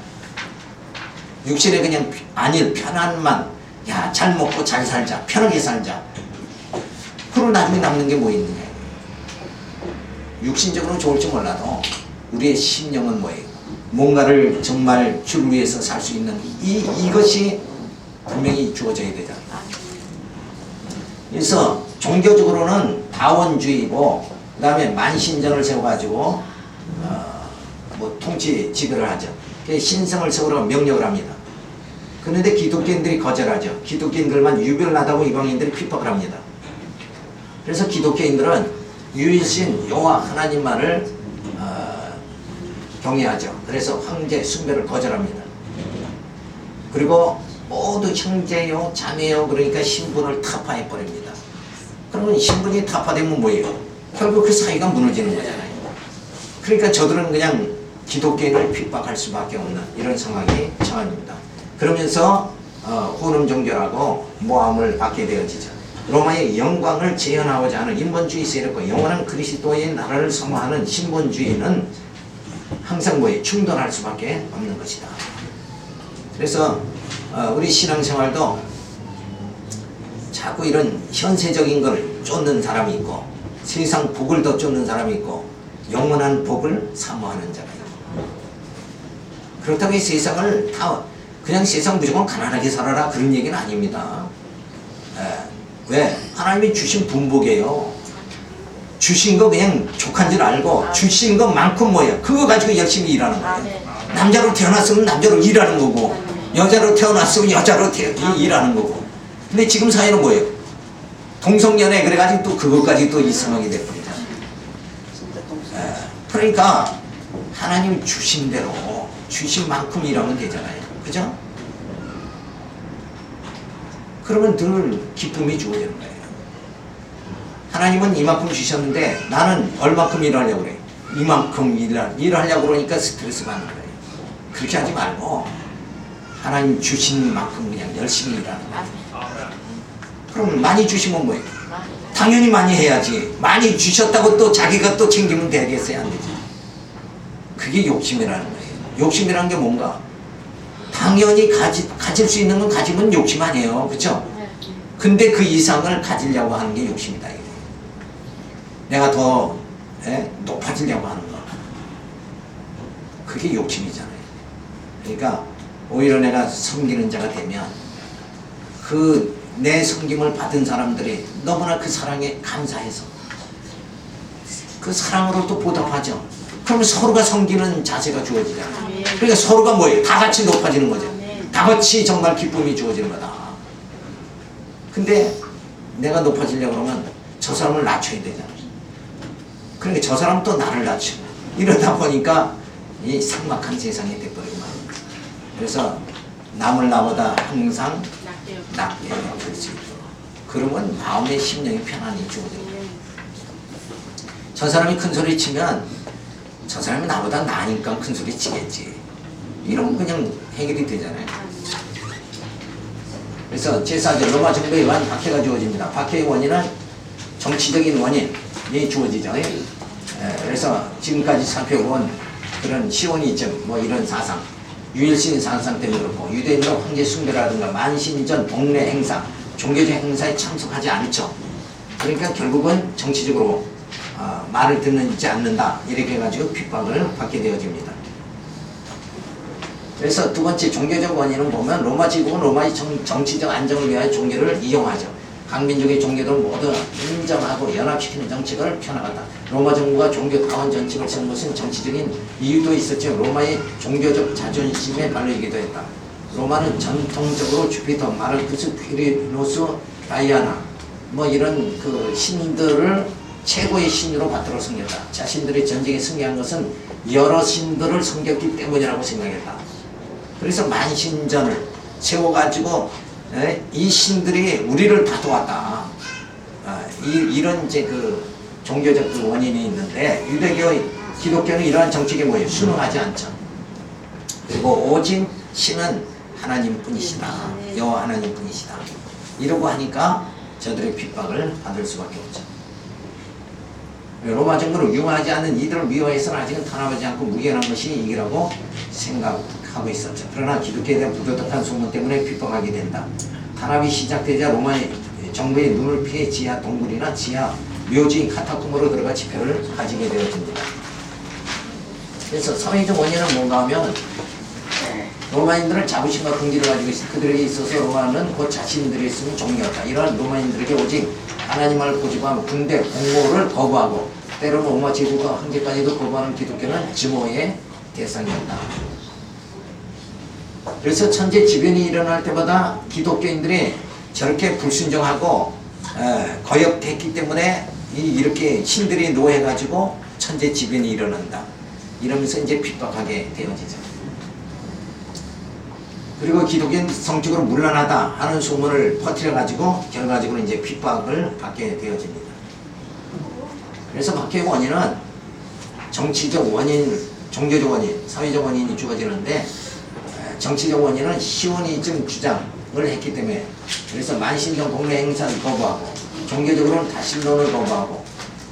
육신에 그냥 안일 편안만, 야, 잘 먹고 잘 살자, 편하게 살자. 그리고 나중에 남는 게 뭐 있느냐. 육신적으로 좋을지 몰라도 우리의 심령은 뭐예요? 뭔가를 정말 주를 위해서 살 수 있는 이것이 분명히 주어져야 되잖아. 그래서 종교적으로는 다원주의고, 그 다음에 만신전을 세워가지고 뭐 통치 지배를 하죠. 신성을 세우라고 명령을 합니다. 그런데 기독교인들이 거절하죠. 기독교인들만 유별나다고 이방인들이 핍박을 합니다. 그래서 기독교인들은 유일신 여호와 하나님만을 경외하죠. 그래서 황제 숭배를 거절합니다. 그리고 모두 형제요 자매요 그러니까 신분을 타파해 버립니다. 그러면 신분이 타파되면 뭐예요? 결국 그 사이가 무너지는 거잖아요. 그러니까 저들은 그냥 기독교인을 핍박할 수밖에 없는 이런 상황이 처합니다. 그러면서 혼음 종교라고 모함을 받게 되어지죠. 로마의 영광을 재현하고자 하는 인본주의 세력과 영원한 그리스도의 나라를 선호하는 신본주의는 항상 뭐에 충돌할 수밖에 없는 것이다. 그래서 우리 신앙생활도 자꾸 이런 현세적인 걸 쫓는 사람이 있고, 세상 복을 더 쫓는 사람이 있고, 영원한 복을 사모하는 자가 있고. 그렇다고 이 세상을 다 그냥 세상 무조건 가난하게 살아라 그런 얘기는 아닙니다. 왜? 하나님이 주신 분복이에요. 주신 거 그냥 족한 줄 알고 주신 것만큼 뭐예요? 그거 가지고 열심히 일하는 거예요. 남자로 태어났으면 남자로 일하는 거고, 여자로 태어났으면 여자로 일하는 거고. 근데 지금 사회는 뭐예요? 동성연애 그래가지고 또 그것까지 또 이상하게 돼버리잖아요. 그러니까 하나님 주신 대로 주신 만큼 일하면 되잖아요. 그죠? 그러면 늘 기쁨이 주어지는 거예요. 하나님은 이만큼 주셨는데 나는 얼마큼 일하려고 그래? 이만큼 일하려고 그러니까 스트레스 받는 거예요. 그렇게 하지 말고 하나님 주신 만큼 그냥 열심히 일하는 거예요. 그럼 많이 주시면 뭐예요? 당연히 많이 해야지. 많이 주셨다고 또 자기가 또 챙기면 되겠어요? 안 되지. 그게 욕심이라는 거예요. 욕심이라는 게 뭔가? 당연히 가질 수 있는 건 가지면 욕심 아니에요. 그렇죠? 근데 그 이상을 가지려고 하는 게 욕심이다. 이게. 내가 더 높아지려고 하는 거. 그게 욕심이잖아요. 그러니까 오히려 내가 섬기는 자가 되면 그 내 섬김을 받은 사람들이 너무나 그 사랑에 감사해서 그 사랑으로 또 보답하죠. 그러면 서로가 섬기는 자세가 주어지잖아요. 그러니까 서로가 뭐예요? 다 같이 높아지는 거죠. 다 같이 정말 기쁨이 주어지는 거다. 근데 내가 높아지려고 그러면 저 사람을 낮춰야 되잖아요. 그러니까 저 사람은 또 나를 낮추고 이러다 보니까 이 삭막한 세상이 돼버리고 말입니다. 그래서 남을 나보다 항상 낮게 여길 수 있도록, 그러면 마음의 심령이 편안히 주어집니다. 저 사람이 큰 소리 치면 저 사람이 나보다 나니까 큰 소리 치겠지. 이러면 그냥 해결이 되잖아요. 그래서 제4절 로마 정부에 의한 박해가 주어집니다. 박해의 원인은 정치적인 원인이 주어지죠. 그래서 지금까지 살펴본 그런 시오니즘 뭐 이런 사상, 유일신 사상 때문에 그렇고, 유대인으로 황제 숭배라든가 만신전 동네 행사, 종교적 행사에 참석하지 않죠. 그러니까 결국은 정치적으로 말을 듣지 않는다 이렇게 해가지고 핍박을 받게 되어집니다. 그래서 두 번째 종교적 원인은 보면 로마 제국은 로마의 정치적 안정을 위하여 종교를 이용하죠. 각민족의 종교를 모두 인정하고 연합시키는 정책을 펴나갔다. 로마 정부가 종교 다원 정책을 세운 것은 정치적인 이유도 있었죠. 로마의 종교적 자존심에 발려이기도 했다. 로마는 전통적으로 주피터, 마르쿠스, 퀴리노스, 다이아나 뭐 이런 그 신들을 최고의 신으로 받들어 섬겼다. 자신들의 전쟁에 승리한 것은 여러 신들을 섬겼기 때문이라고 생각했다. 그래서 만신전을 세워가지고 이 신들이 우리를 다 도왔다. 이런 이제 그 종교적 그 원인이 있는데, 유대교, 기독교는 이러한 정책에 뭐예요? 순응하지 않죠. 그리고 오직 신은 하나님뿐이시다. 여호와 하나님뿐이시다. 이러고 하니까 저들의 핍박을 받을 수밖에 없죠. 로마 정부를 융화하지 않는 이들을 미워해서는 아직은 탄압하지 않고 무기한 것이 이기라고 생각하고 있었죠. 그러나 기독교에 대한 부도덕한 소문 때문에 핍박하게 된다. 탄압이 시작되자 로마 정부의 눈을 피해 지하 동굴이나 지하 묘지인 카타콤으로 들어가 집회를 가지게 되어집니다. 그래서 사회적 원인은 뭔가 하면 로마인들은 자부심과 긍지를 가지고 있어 그들에게 있어서 로마는 곧 자신들이 쓰는 종이었다. 이러한 로마인들에게 오직 하나님을 고집하며 군대, 공모를 거부하고 때로는 로마 제국과 황제까지도 거부하는 기독교는 증오의 대상이었다. 그래서 천재 지변이 일어날 때마다 기독교인들이 저렇게 불순종하고 거역했기 때문에 이렇게 신들이 노해가지고 천재 지변이 일어난다. 이러면서 이제 핍박하게 되어지죠. 그리고 기독교인 성적으로 문란하다 하는 소문을 퍼뜨려가지고 결과적으로 이제 핍박을 받게 되어집니다. 그래서 박해의 원인은 정치적 원인, 종교적 원인, 사회적 원인이 주어지는데 정치적 원인은 시오니즘 주장을 했기 때문에 그래서 만신경 동네 행사를 거부하고 종교적으로는 다신론을 거부하고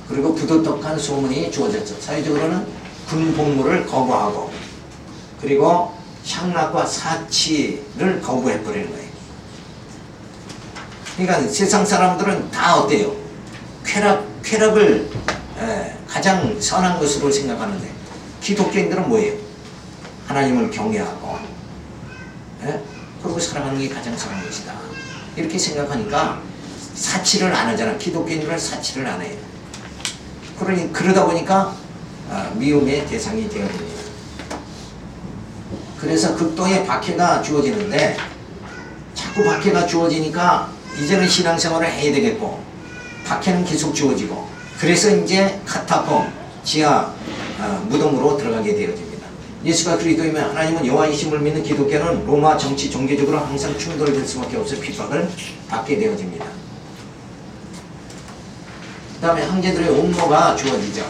그리고 부도덕한 소문이 주어졌죠. 사회적으로는 군 복무를 거부하고 그리고 향락과 사치를 거부해버리는 거예요. 그러니까 세상 사람들은 다 어때요? 쾌락을 가장 선한 것으로 생각하는데 기독교인들은 뭐예요? 하나님을 경외하고 그리고 사랑하는 게 가장 선한 것이다. 이렇게 생각하니까 사치를 안 하잖아. 기독교인들은 사치를 안 해요. 그러다 보니까 미움의 대상이 되어집니다. 그래서 극도의 박해가 주어지는데 자꾸 박해가 주어지니까 이제는 신앙생활을 해야 되겠고 박해는 계속 주어지고 그래서 이제 카타콤 지하 무덤으로 들어가게 되어집니다. 예수가 그리스도이면 하나님은 여호와이심을 믿는 기독교는 로마 정치 종교적으로 항상 충돌될 수밖에 없어 핍박을 받게 되어집니다. 그 다음에 황제들의 옥모가 주어지죠.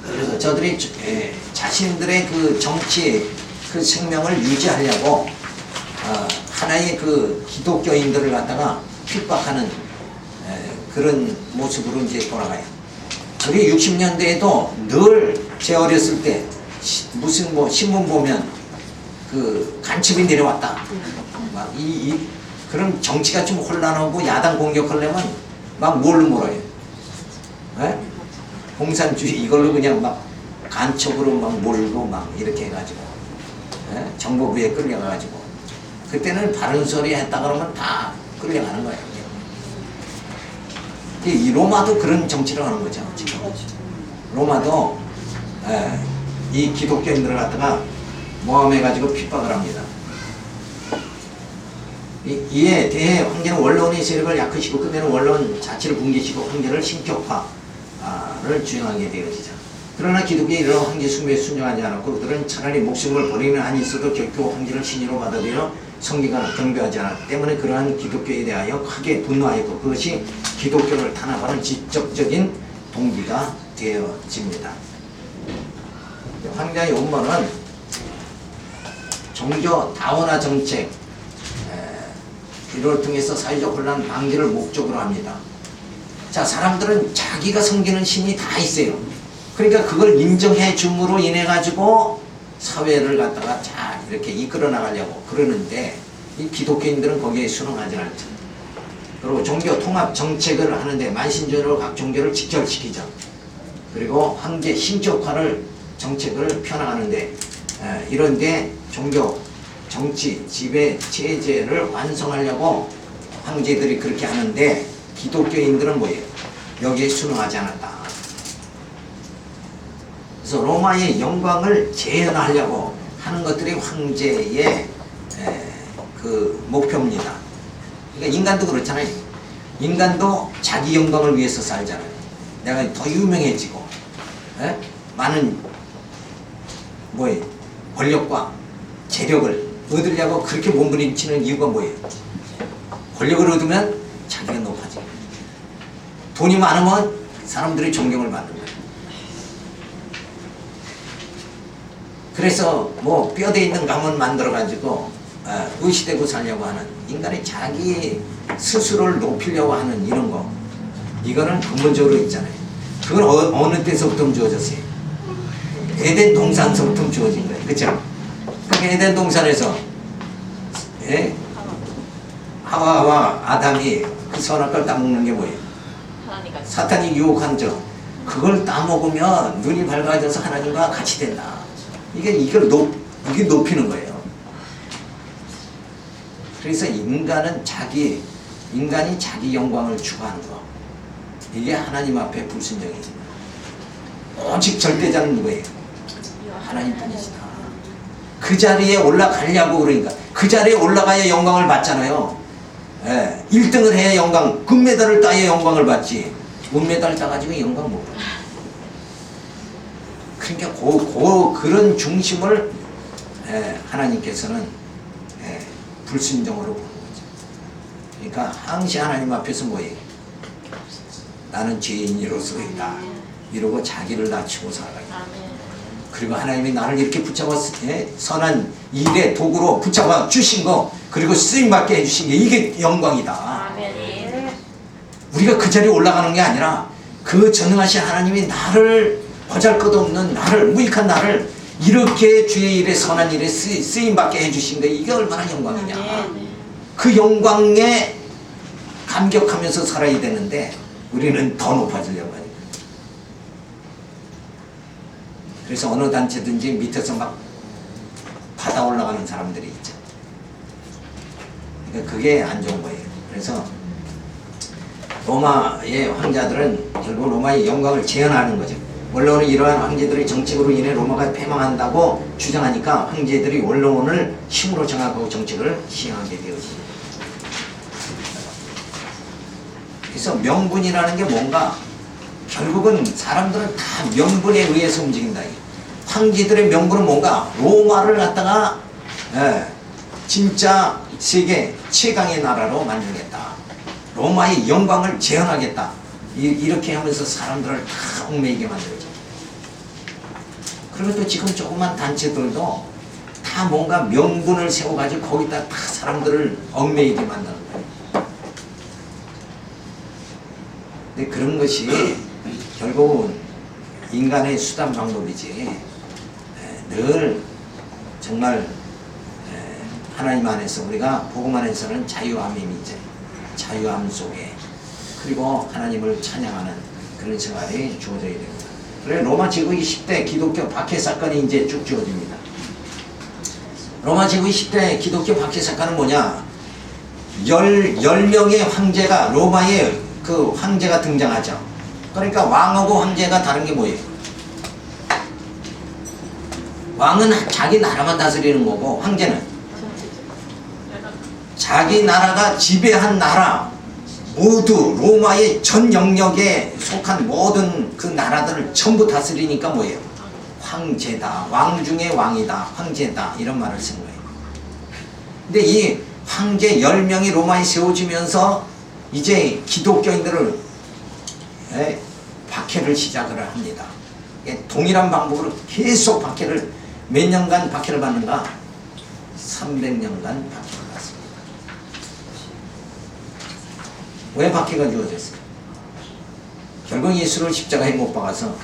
그래서 저들이 자신들의 그 정치 그 생명을 유지하려고 하나의 그 기독교인들을 갖다가 핍박하는 그런 모습으로 이제 돌아가요. 그게 60년대에도 늘 제 어렸을 때 무슨 뭐 신문 보면 그 간첩이 내려왔다. 막 그런 정치가 좀 혼란하고 야당 공격하려면 막 뭘로 몰아요. 공산주의 이걸로 그냥 막 간첩으로 막 몰고 막 이렇게 해가지고 정보부에 끌려가가지고 그때는 바른 소리 했다 그러면 다 끌려가는 거예요. 이 로마도 그런 정치를 하는 거죠. 지금 로마도 이 기독교인들을 갖다가 모함해가지고 핍박을 합니다. 이에 대해 황제는 원로원의 세력을 약화시키고 끝내는 원로원 자체를 붕괴시키고 황제를 신격화를 주장하게 되어지죠. 그러나 기독교에 이런 황제 숭배에 순종하지 않았고 그들은 차라리 목숨을 버리는 한이 있어도 결코 황제를 신이로 받아들여 성기가 경배하지 않았기 때문에 그러한 기독교에 대하여 크게 분노하였고 그것이 기독교를 탄압하는 직접적인 동기가 되어집니다. 황제의 음모는 종교 다원화 정책 이를 통해서 사회적 혼란 방지를 목적으로 합니다. 자, 사람들은 자기가 섬기는 신이 다 있어요. 그러니까 그걸 인정해 줌으로 인해 가지고 사회를 갖다가 잘 이렇게 이끌어 나가려고 그러는데 이 기독교인들은 거기에 순응하지 않죠. 그리고 종교 통합 정책을 하는데 만신전으로 각 종교를 직결시키죠. 그리고 황제 신격화를 정책을 펴나가는데 이런데 종교 정치 지배 체제를 완성하려고 황제들이 그렇게 하는데 기독교인들은 뭐예요? 여기에 순응하지 않았다. 그래서 로마의 영광을 재현하려고 하는 것들이 황제의 그 목표입니다. 그러니까 인간도 그렇잖아요. 인간도 자기 영광을 위해서 살잖아요. 내가 더 유명해지고 많은 뭐예요? 권력과 재력을 얻으려고 그렇게 몸부림치는 이유가 뭐예요? 권력을 얻으면 자기가 높아지고 돈이 많으면 사람들이 존경을 받는 거예요. 그래서 뭐 뼈대 있는 가문 만들어 가지고 의시되고 살려고 하는 인간의 자기 스스로를 높이려고 하는 이런 거 이거는 근본적으로 있잖아요. 그건 어느 때서부터 주어졌어요? 에덴 동산서부터 주어진 거예요. 그렇죠? 그러니까 에덴 동산에서 예? 하와와 아담이 그 선악과를 따먹는 게 뭐예요? 사탄이 유혹한 점. 그걸 따먹으면 눈이 밝아져서 하나님과 같이 된다. 이게 높이는 거예요. 그래서 인간이 자기 영광을 추구하는 거. 이게 하나님 앞에 불순종이지. 오직 절대자는 누구예요? 하나님 뿐이시다. 그 자리에 올라가려고 그러니까. 그 자리에 올라가야 영광을 받잖아요. 예, 1등을 해야 영광, 금메달을 따야 영광을 받지. 은메달 따가지고 영광 못 받아. 그러니까 그런 중심을 하나님께서는 불순종으로 보는 거죠. 그러니까 항시 하나님 앞에서 뭐예요? 나는 죄인으로서이다. 이러고 자기를 낮추고 살아가요. 그리고 하나님이 나를 이렇게 붙잡아 선한 일의 도구로 붙잡아 주신 거, 그리고 쓰임받게 해주신 게 이게 영광이다. 우리가 그 자리에 올라가는 게 아니라 그 전능하신 하나님이 나를 보잘것없는 나를, 무익한 나를 이렇게 주의 일에 선한 일에 쓰임받게 해주신 거, 이게 얼마나 영광이냐. 그 영광에 감격하면서 살아야 되는데 우리는 더 높아지려고 하니까. 그래서 어느 단체든지 밑에서 막 받아 올라가는 사람들이 있죠. 그러니까 그게 안 좋은 거예요. 그래서 로마의 황자들은 결국 로마의 영광을 제한하는 거죠. 원로는 이러한 황제들의 정책으로 인해 로마가 패망한다고 주장하니까 황제들이 원로원을 힘으로 장악하고 정책을 시행하게 되어집니다. 그래서 명분이라는 게 뭔가, 결국은 사람들은 다 명분에 의해서 움직인다. 황제들의 명분은 뭔가, 로마를 갖다가 진짜 세계 최강의 나라로 만들겠다. 로마의 영광을 재현하겠다. 이렇게 하면서 사람들을 다 얽매이게 만들죠. 그리고 또 지금 조그만 단체들도 다 뭔가 명분을 세워가지고 거기다 다 사람들을 얽매이게 만드는 거예요. 근데 그런 것이 결국은 인간의 수단 방법이지, 늘 정말 하나님 안에서, 우리가 복음 안에서는 자유함이 있죠. 자유함 속에, 그리고 하나님을 찬양하는 그런 생활이 주어져야 됩니다. 그래 로마 제국의 10대 기독교 박해 사건이 이제 쭉 주어집니다. 로마 제국의 10대 기독교 박해 사건은 뭐냐? 10명의 황제가, 로마의 그 황제가 등장하죠. 그러니까 왕하고 황제가 다른 게 뭐예요? 왕은 자기 나라만 다스리는 거고, 황제는 자기 나라가 지배한 나라 모두, 로마의 전 영역에 속한 모든 그 나라들을 전부 다스리니까 뭐예요? 황제다. 왕 중에 왕이다. 황제다. 이런 말을 쓴 거예요. 근데 이 황제 10명이 로마에 세워지면서 이제 기독교인들을 박해를 시작을 합니다. 동일한 방법으로 계속 박해를, 몇 년간 박해를 받는가? 300년간 박해를 받습니다. 왜 박해가 주어졌어요? 결국 예수를 십자가에 못 박아서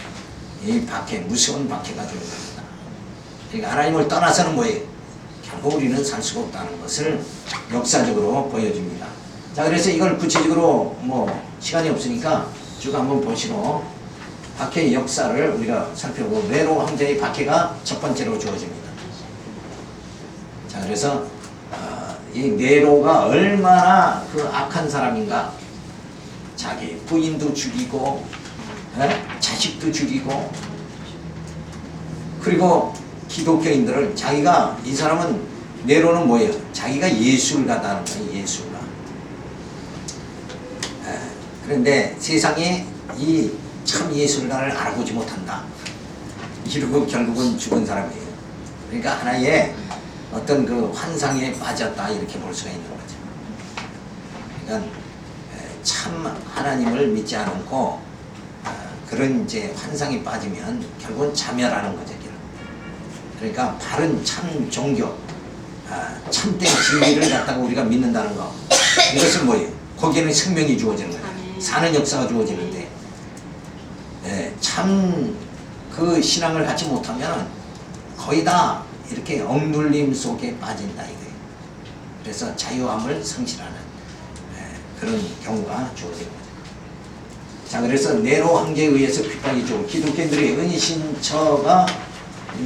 이 박해, 무서운 박해가 주어집니다. 그러니까 하나님을 떠나서는 뭐예요? 결국 우리는 살 수가 없다는 것을 역사적으로 보여줍니다. 자, 그래서 이걸 구체적으로 시간이 없으니까 쭉 한번 보시고 박해의 역사를 우리가 살펴보고, 네로 황제의 박해가 첫 번째로 주어집니다. 자, 그래서 이 네로가 얼마나 그 악한 사람인가. 자기 부인도 죽이고 자식도 죽이고, 그리고 기독교인들을, 자기가, 이 사람은, 네로는 뭐예요? 자기가 예술가다는 거예요. 예술가. 그런데 세상에 이 참 예술가를 알아보지 못한다. 이러고 결국은 죽은 사람이에요. 그러니까 하나의 어떤 그 환상에 빠졌다, 이렇게 볼 수가 있는 거죠. 그러니까 참 하나님을 믿지 않고 그런 이제 환상에 빠지면 결국은 자멸하는 거죠. 그러니까 바른 참 종교, 참된 진리를 갖다가 우리가 믿는다는 거, 이것은 뭐예요? 거기에는 생명이 주어지는 거예요. 사는 역사가 주어지는데, 참 그 신앙을 갖지 못하면 거의 다 이렇게 억눌림 속에 빠진다 이거예요. 그래서 자유함을 상실하는 그런 경우가 주어지는 거죠. 자, 그래서 네로 황제에 의해서 핍박이죠. 기독교인들의 은신처가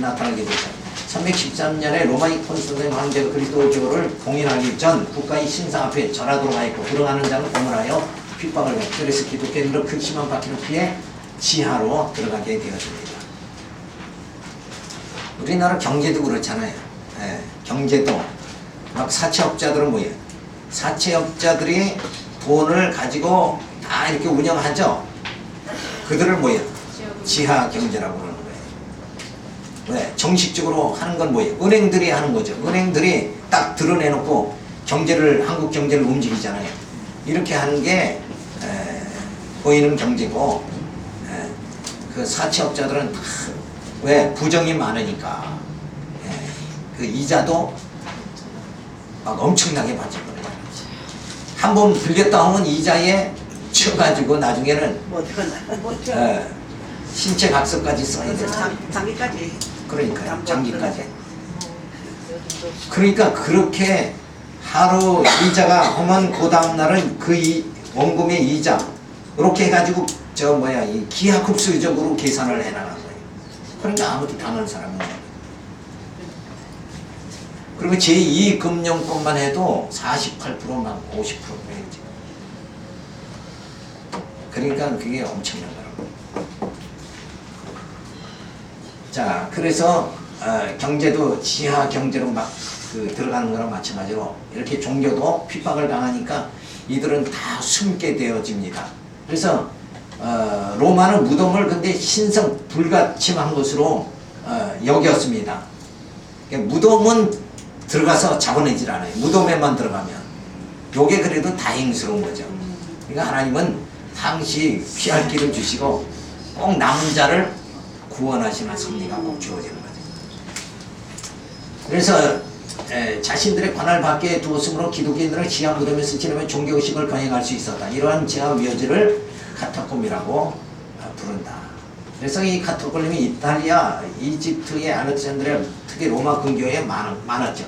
나타나게 되죠. 313년에 로마의 콘스탄틴 황제가 그리스도교를 봉인하기 전 국가의 신상 앞에 절하도록 하였고 불응하는 자는 고문하여 핍박을 받고 그래서 기독교인들은 극심한 박해를 피해 지하로 들어가게 되었습니다. 우리나라 경제도 그렇잖아요. 경제도 막 사채업자들은 뭐예요? 사채업자들이 돈을 가지고 다 이렇게 운영하죠. 그들을 뭐예요? 지하 경제라고 그러는 거예요. 왜? 정식적으로 하는 건 뭐예요? 은행들이 하는 거죠. 은행들이 딱 드러내놓고 경제를 한국 경제를 움직이잖아요. 이렇게 하는 게 보이는 경제고 그 사채업자들은 다 왜? 부정이 많으니까 그 이자도 막 엄청나게 받을 거예요. 한 번 빌렸다 하면 이자에 쳐가지고 나중에는 신체 각서까지 써야 돼요. 장기까지. 그러니까요. 장기까지. 그러니까 그렇게 하루 이자가 오면 그 다음날은 그 원금의 이자 이렇게 해가지고 이 기하급수적으로 계산을 해나가는 거예요. 그러니까 아무도 당한 사람은 없어요. 그리고 제2금융권만 해도 48%만 50%. 그러니까 그게 엄청난 거라고. 자, 그래서 경제도 지하 경제로 막 들어가는 거랑 마찬가지로 이렇게 종교도 핍박을 당하니까 이들은 다 숨게 되어집니다. 그래서 로마는 무덤을 근데 신성 불가침한 것으로 여겼습니다. 그러니까 무덤은 들어가서 잡아내질 않아요. 무덤에만 들어가면. 요게 그래도 다행스러운 거죠. 그러니까 하나님은 항시 피할 길을 주시고 꼭 남은 자를 구원하시는 섭리가 꼭 주어지는 거죠. 그래서 자신들의 관할 밖에 두었으므로 기독교인들은 지하 무덤에서 지내면 종교의식을 강행할 수 있었다. 이러한 지하 묘지를 카타콤이라고 부른다. 그래서 이 카타콤이 이탈리아, 이집트의 알렉산드리아, 특히 로마 근교에 많았죠.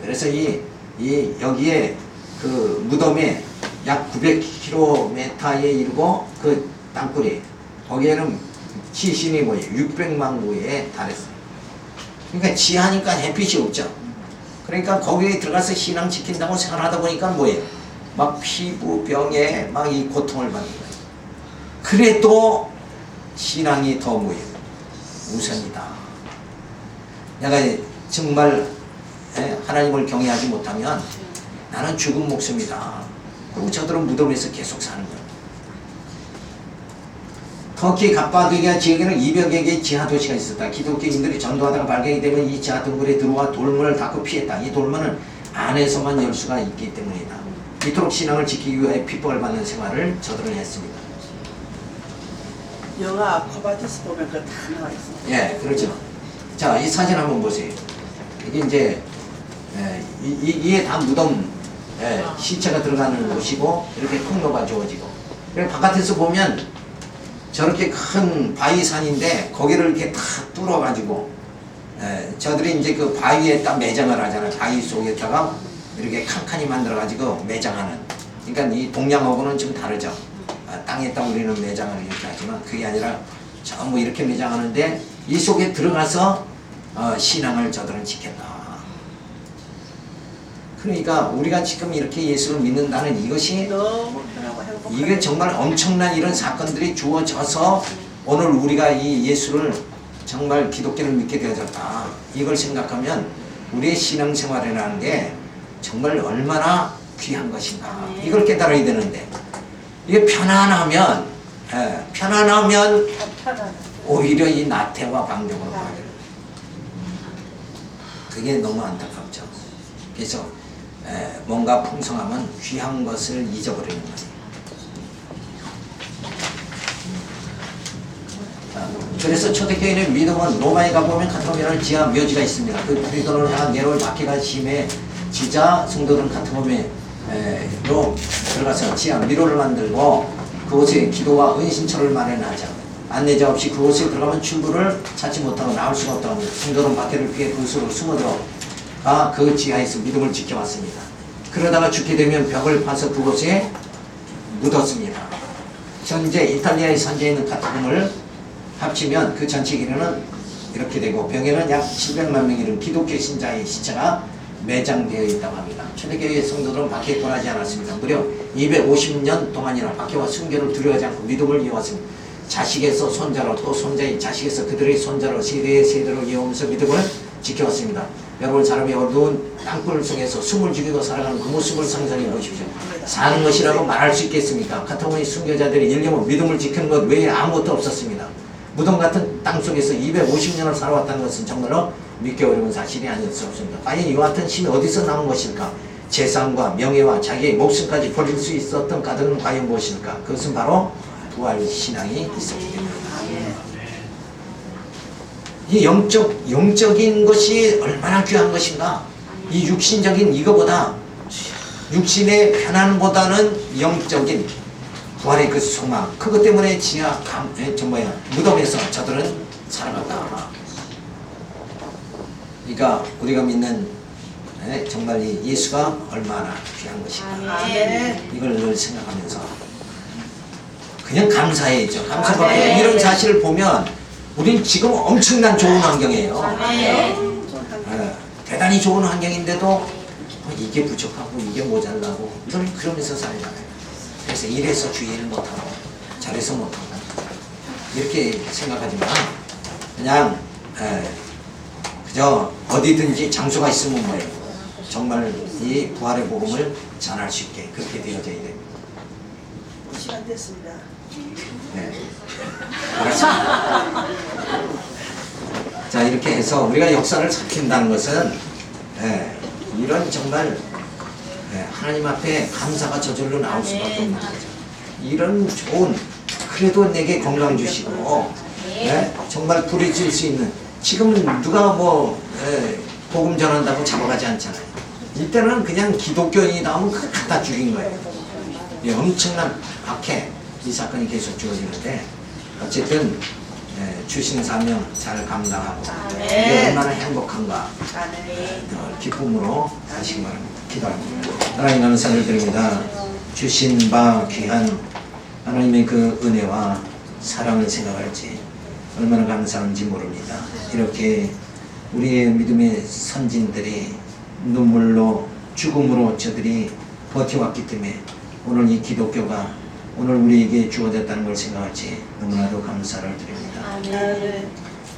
그래서 여기에 그 무덤에 약 900km에 이르고 그 땅굴이 거기에는 시신이 뭐예요? 600만 구에 달했어요. 그러니까 지하니까 햇빛이 없죠. 그러니까 거기에 들어가서 신앙 지킨다고 생활하다 보니까 뭐예요? 막 피부병에 막 이 고통을 받는 거예요. 그래도 신앙이 더 뭐예요? 우선이다. 내가 정말 하나님을 경외하지 못하면 나는 죽은 목숨이다. 그리고 저들은 무덤에서 계속 사는 거예요. 터키 갑바도기아 지역에는 200여 개의 지하 도시가 있었다. 기독교인들이 전도하다가 발견이 되면 이 지하 동굴에 들어와 돌문을 닫고 피했다. 이 돌문은 안에서만 열 수가 있기 때문이다. 이토록 신앙을 지키기 위해 핍박을 받는 생활을 저들은 했습니다. 영화 코바디스 보면 그거 다 나와 있습니다. 예, 그렇죠. 자, 이 사진 한번 보세요. 이게 이제 이게 다 무덤 시체가 들어가는 곳이고 이렇게 통로가 주어지고 그리고 바깥에서 보면 저렇게 큰 바위산인데 거기를 이렇게 다 뚫어가지고 저들이 이제 그 바위에 딱 매장을 하잖아요. 바위 속에다가 이렇게 칸칸이 만들어가지고 매장하는. 그러니까 이 동양하고는 좀 다르죠. 땅에다 우리는 매장을 이렇게 하지만 그게 아니라 전부 이렇게 매장하는데 이 속에 들어가서 신앙을 저들은 지켰다. 그러니까 우리가 지금 이렇게 예수를 믿는다는 이것이 너무 편하고 행복하고 이게 정말 엄청난 이런 사건들이 주어져서 오늘 우리가 이 예수를 정말 기독교를 믿게 되어졌다. 이걸 생각하면 우리의 신앙생활이라는 게 정말 얼마나 귀한 것인가. 이걸 깨달아야 되는데 이게 편안하면 오히려 이 나태와 방종으로 가게 돼요. 그게 너무 안타깝죠. 그래서 뭔가 풍성하면 귀한 것을 잊어버리는 거예요. 그래서 초대교인의 믿음은 로마에 가보면 카타콤이라는 지하 묘지가 있습니다. 그 그리스도를 향한 네로의 박해가 심해지자 성도들은 카타콤으로 들어가서 지하 미로를 만들고 그곳에 기도와 은신처를 마련하자. 안내자 없이 그곳에 들어가면 출구를 찾지 못하고 나올 수가 없다고 합니다. 성도는 밖에를 피해 그곳으로 숨어들어 그 지하에서 믿음을 지켜왔습니다. 그러다가 죽게 되면 벽을 파서 그곳에 묻었습니다. 현재 이탈리아에 산재 있는 카타콤을 합치면 그 전체 길이는 이렇게 되고 벽에는 약 700만 명이 이른 기독교 신자의 시체가 매장되어 있다고 합니다. 초대교회 성도들은 밖에 떠나지 않았습니다. 무려 250년 동안이나 밖에와 순교를 두려워하지 않고 믿음을 이어왔습니다. 자식에서 손자로 또 손자의 자식에서 그들의 손자로 세대의 세대로 이어오면서 믿음을 지켜왔습니다. 여러분 사람이 어두운 땅굴 속에서 숨을 죽이고 살아가는 그 모습을 상상해 보십시오. 사는 것이라고 말할 수 있겠습니까? 카타콤의 순교자들이 일념은 믿음을 지키는 것 외에 아무것도 없었습니다. 무덤 같은 땅 속에서 250년을 살아왔다는 것은 정말로 믿기 어려운 사실이 아닐 수 없습니다. 과연 이와 같은 힘이 어디서 나온 것일까? 재산과 명예와 자기의 목숨까지 버릴 수 있었던 가득은 과연 무엇일까? 그것은 바로 부활신앙이 있었기 때문입니다. 이 영적인 것이 얼마나 귀한 것인가? 이 육신적인 이거보다 육신의 편안보다는 영적인 부활의 그 소망, 그것 때문에 무덤에서 저들은 살아갔다. 그러니까 우리가 믿는 정말 이 예수가 얼마나 귀한 것인가. 이걸 늘 생각하면서 그냥 감사해야죠. 감사받고 이런 사실을 보면 우린 지금 엄청난 좋은 환경이에요. 대단히 좋은 환경인데도 이게 부족하고 이게 모자라고 늘 그러면서 살잖아요. 그래서 이래서 주의를 못하고 저래서 못하고 이렇게 생각하지만 그냥 그저 어디든지 장소가 있으면 뭐예요. 정말 이 부활의 복음을 전할 수 있게 그렇게 되어져야 됩니다. 시간 됐습니다. 네. 알았습니다. 자, 이렇게 해서 우리가 역사를 살핀다는 것은 이런 정말 하나님 앞에 감사가 저절로 나올 수밖에 없는 거죠. 이런 좋은, 그래도 내게 건강 주시고 정말 부르질 수 있는, 지금은 누가 복음 전한다고 잡아가지 않잖아요. 이때는 그냥 기독교인이다 하면 갖다 죽인 거예요. 엄청난 박해, 이 사건이 계속 주어지는데 어쨌든 주신 사명 잘 감당하고 이게 얼마나 행복한가 기쁨으로 하시기 바랍니다. 기도합니다. 하나님 감사를 드립니다. 주신 바 귀한 하나님의 그 은혜와 사랑을 생각할지 얼마나 감사한지 모릅니다. 이렇게 우리의 믿음의 선진들이 눈물로 죽음으로 저들이 버텨왔기 때문에 오늘 이 기독교가 오늘 우리에게 주어졌다는 걸 생각할지 너무나도 감사를 드립니다.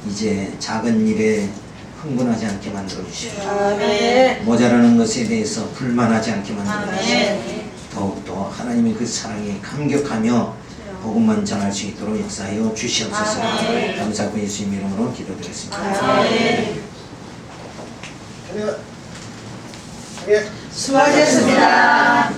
이제 작은 일에 흥분하지 않게 만들어 주시고 모자라는 것에 대해서 불만하지 않게 만들어 주시고 더욱더 하나님의 그 사랑에 감격하며 복음만 전할 수 있도록 역사하여 주시옵소서. 감사하고 예수님 이름으로 기도드렸습니다. 수고하셨습니다.